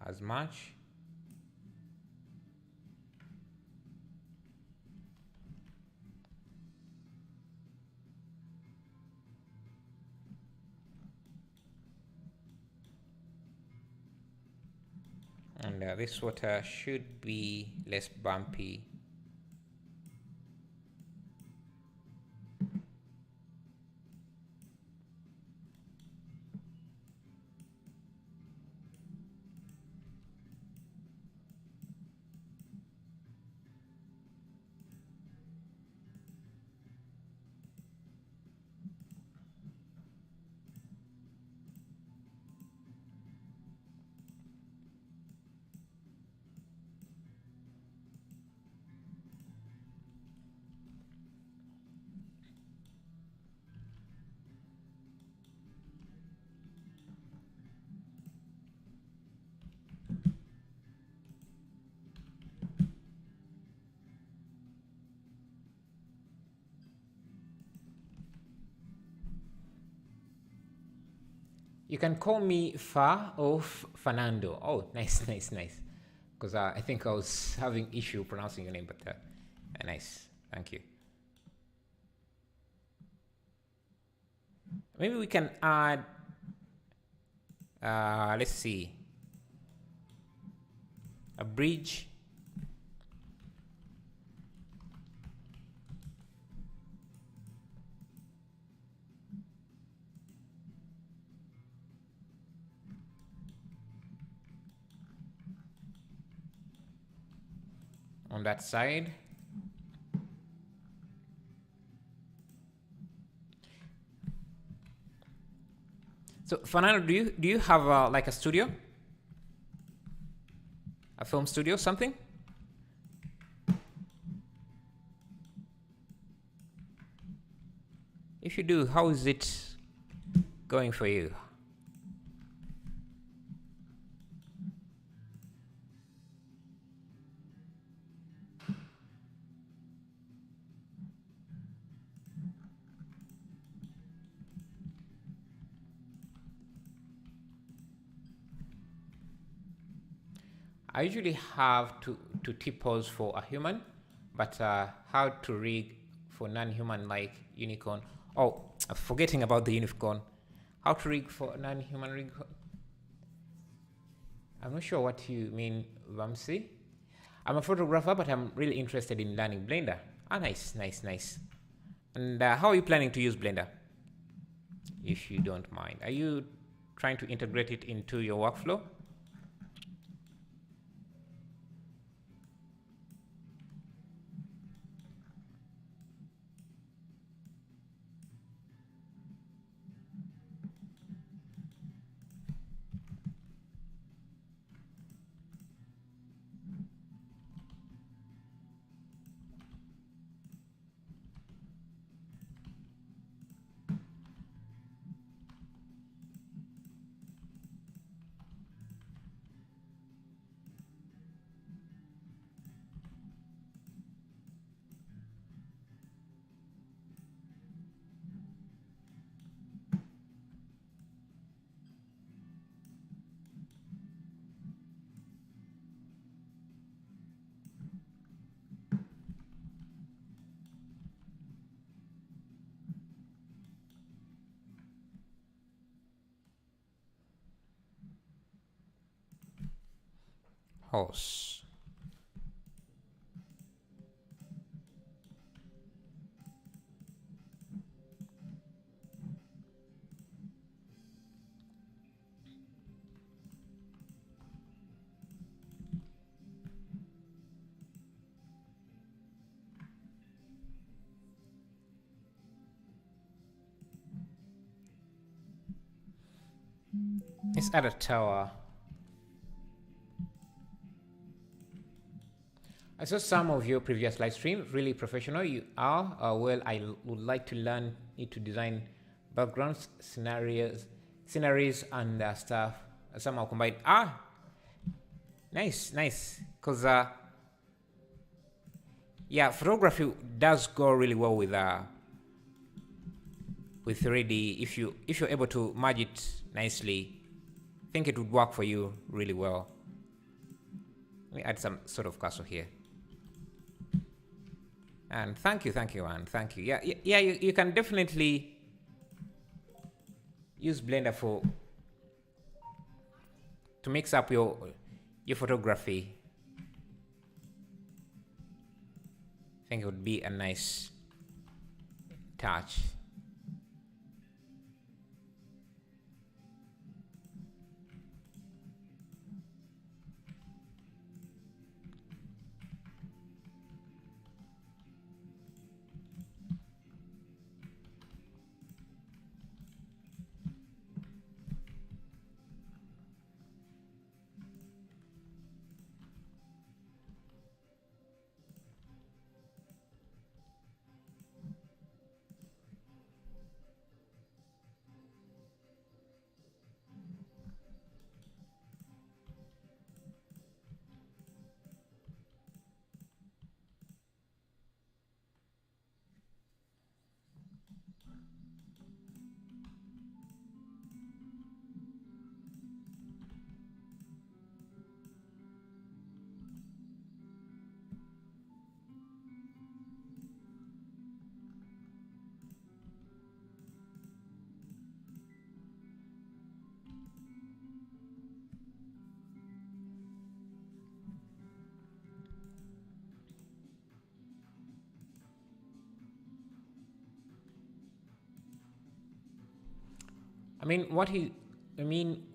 as much. And this water should be less bumpy. You can call me Fa or Fernando. Oh, nice, nice, nice. Because I think I was having issue pronouncing your name, but nice. Thank you. Maybe we can add, let's see, a bridge. On that side. So Fernando, do you have like a studio, a film studio, something? If you do, how is it going for you? I usually have to T-pose for a human, but how to rig for non-human like unicorn. Oh, forgetting about the unicorn. How to rig for non-human rig. I'm not sure what you mean, Vamsi. I'm a photographer, but I'm really interested in learning Blender. Ah, nice, nice, nice. And how are you planning to use Blender? If you don't mind. Are you trying to integrate it into your workflow? Horse. Let's add a tower. I saw some of your previous live streams, really professional you are. Well, I would like to learn it to design backgrounds, sceneries, and stuff somehow combined. Ah, nice, nice. Because, yeah, photography does go really well with 3D. If you're able to merge it nicely, I think it would work for you really well. Let me add some sort of castle here. And thank you, and thank you. Yeah, you can definitely use Blender to mix up your photography. I think it would be a nice touch.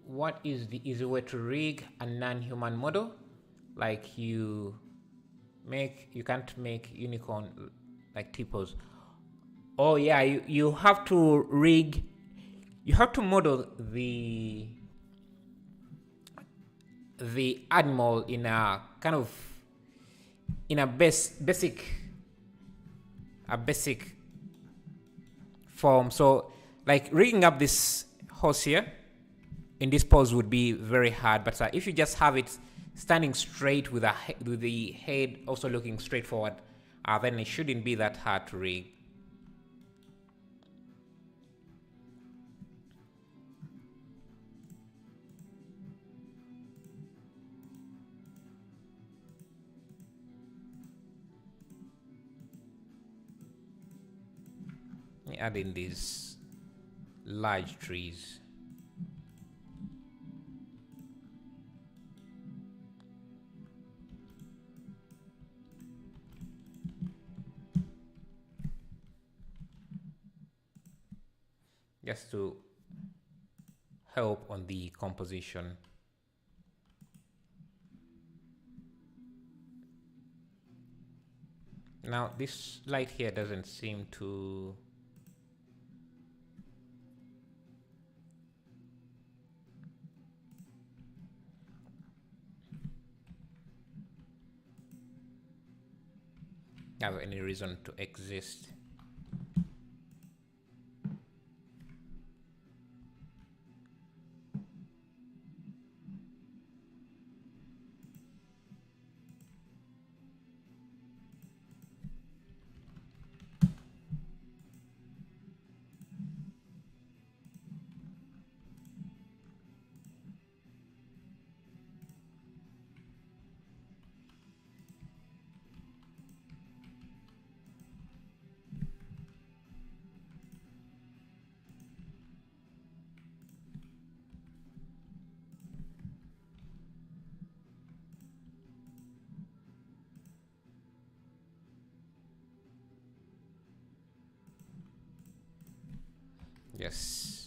what is the easy way to rig a non-human model? Like you can't make unicorn like typos. Oh yeah, you have to rig, you have to model the animal in a kind of in a basic form. So like rigging up this horse here in this pose would be very hard, but if you just have it standing straight with the head also looking straight forward, then it shouldn't be that hard to rig. Add in these large trees. Just to help on the composition. Now this light here doesn't seem to have any reason to exist. Yes.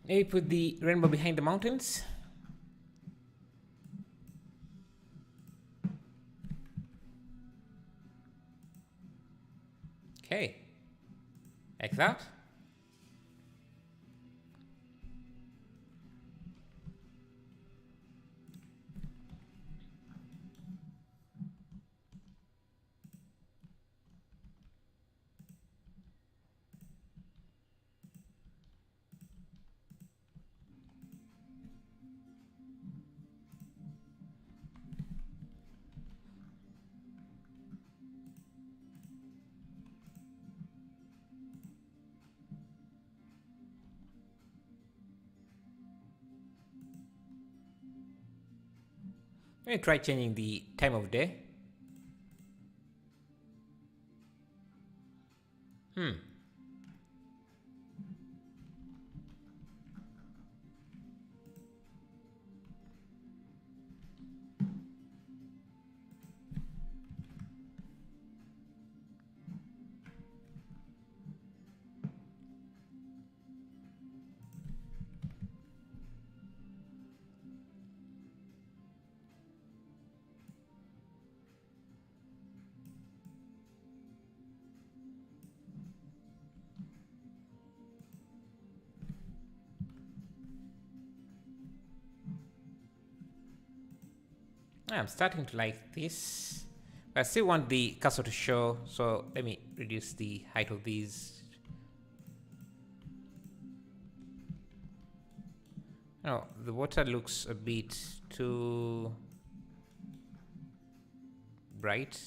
Maybe put the rainbow behind the mountains. Okay, like that. Let me try changing the time of day. I'm starting to like this. I still want the cursor to show, so let me reduce the height of these. Oh, the water looks a bit too bright.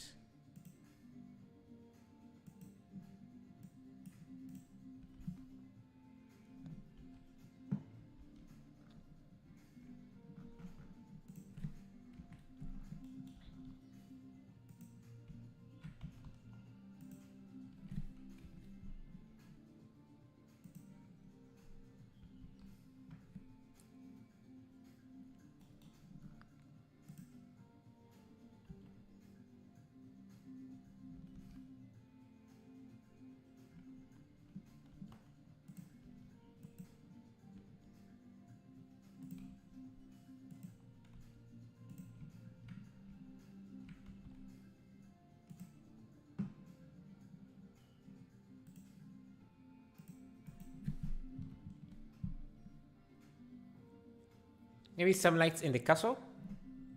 Maybe some lights in the castle.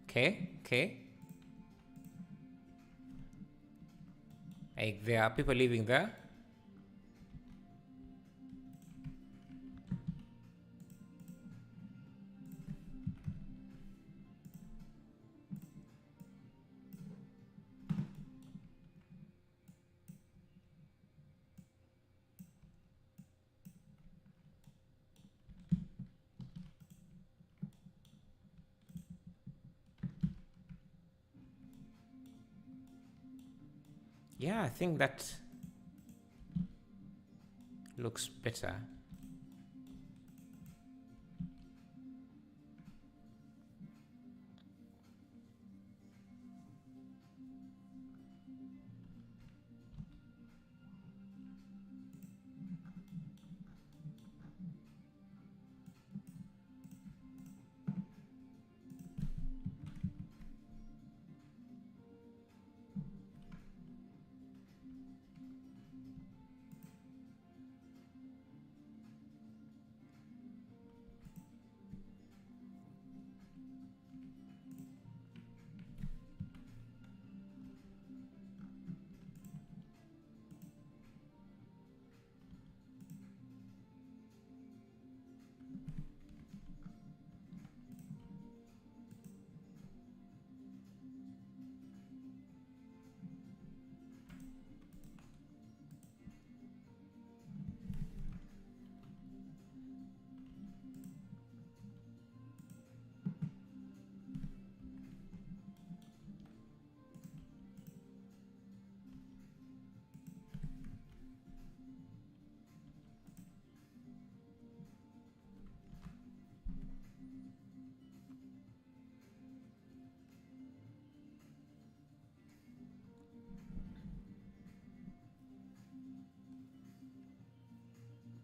Okay, okay. Like there are people living there. Yeah, I think that looks better.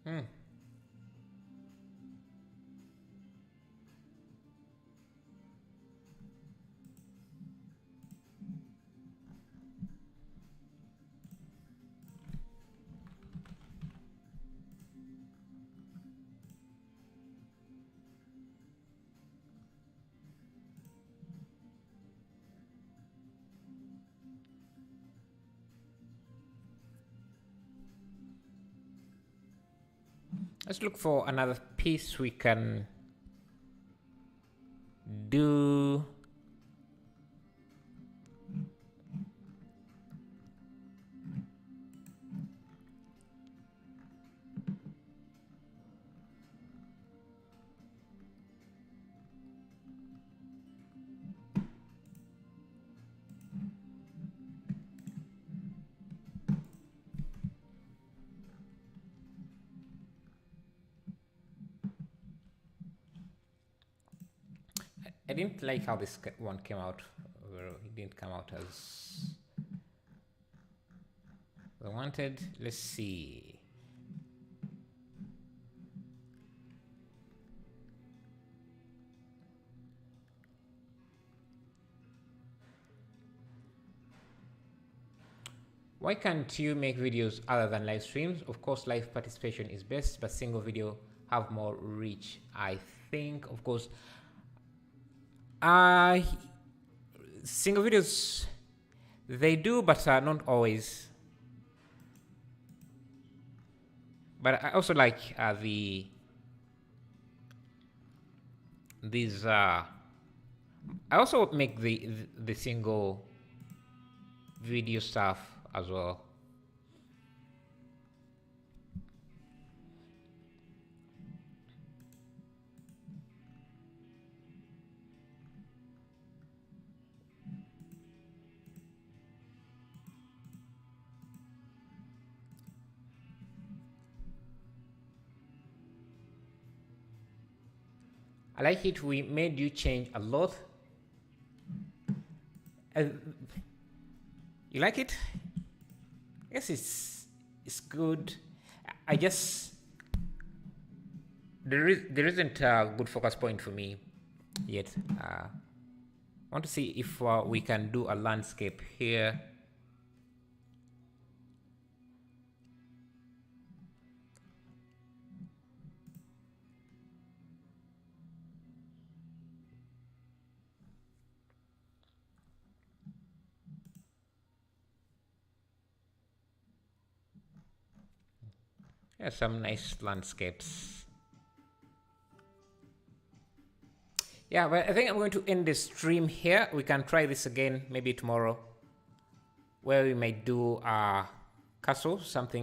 Hmm. Let's look for another piece we can do. I didn't like how this one came out. It didn't come out as I wanted. Let's see. Why can't you make videos other than live streams? Of course, live participation is best, but single video have more reach. I think, of course, single videos, they do, but not always. But I also like the these I also make the single video stuff as well. I like it. We made you change a lot. You like it? Yes, it's good. I just there isn't a good focus point for me yet. I want to see if we can do a landscape here. Yeah, some nice landscapes. Yeah, but I think I'm going to end the stream here. We can try this again maybe tomorrow, where we might do a castle, something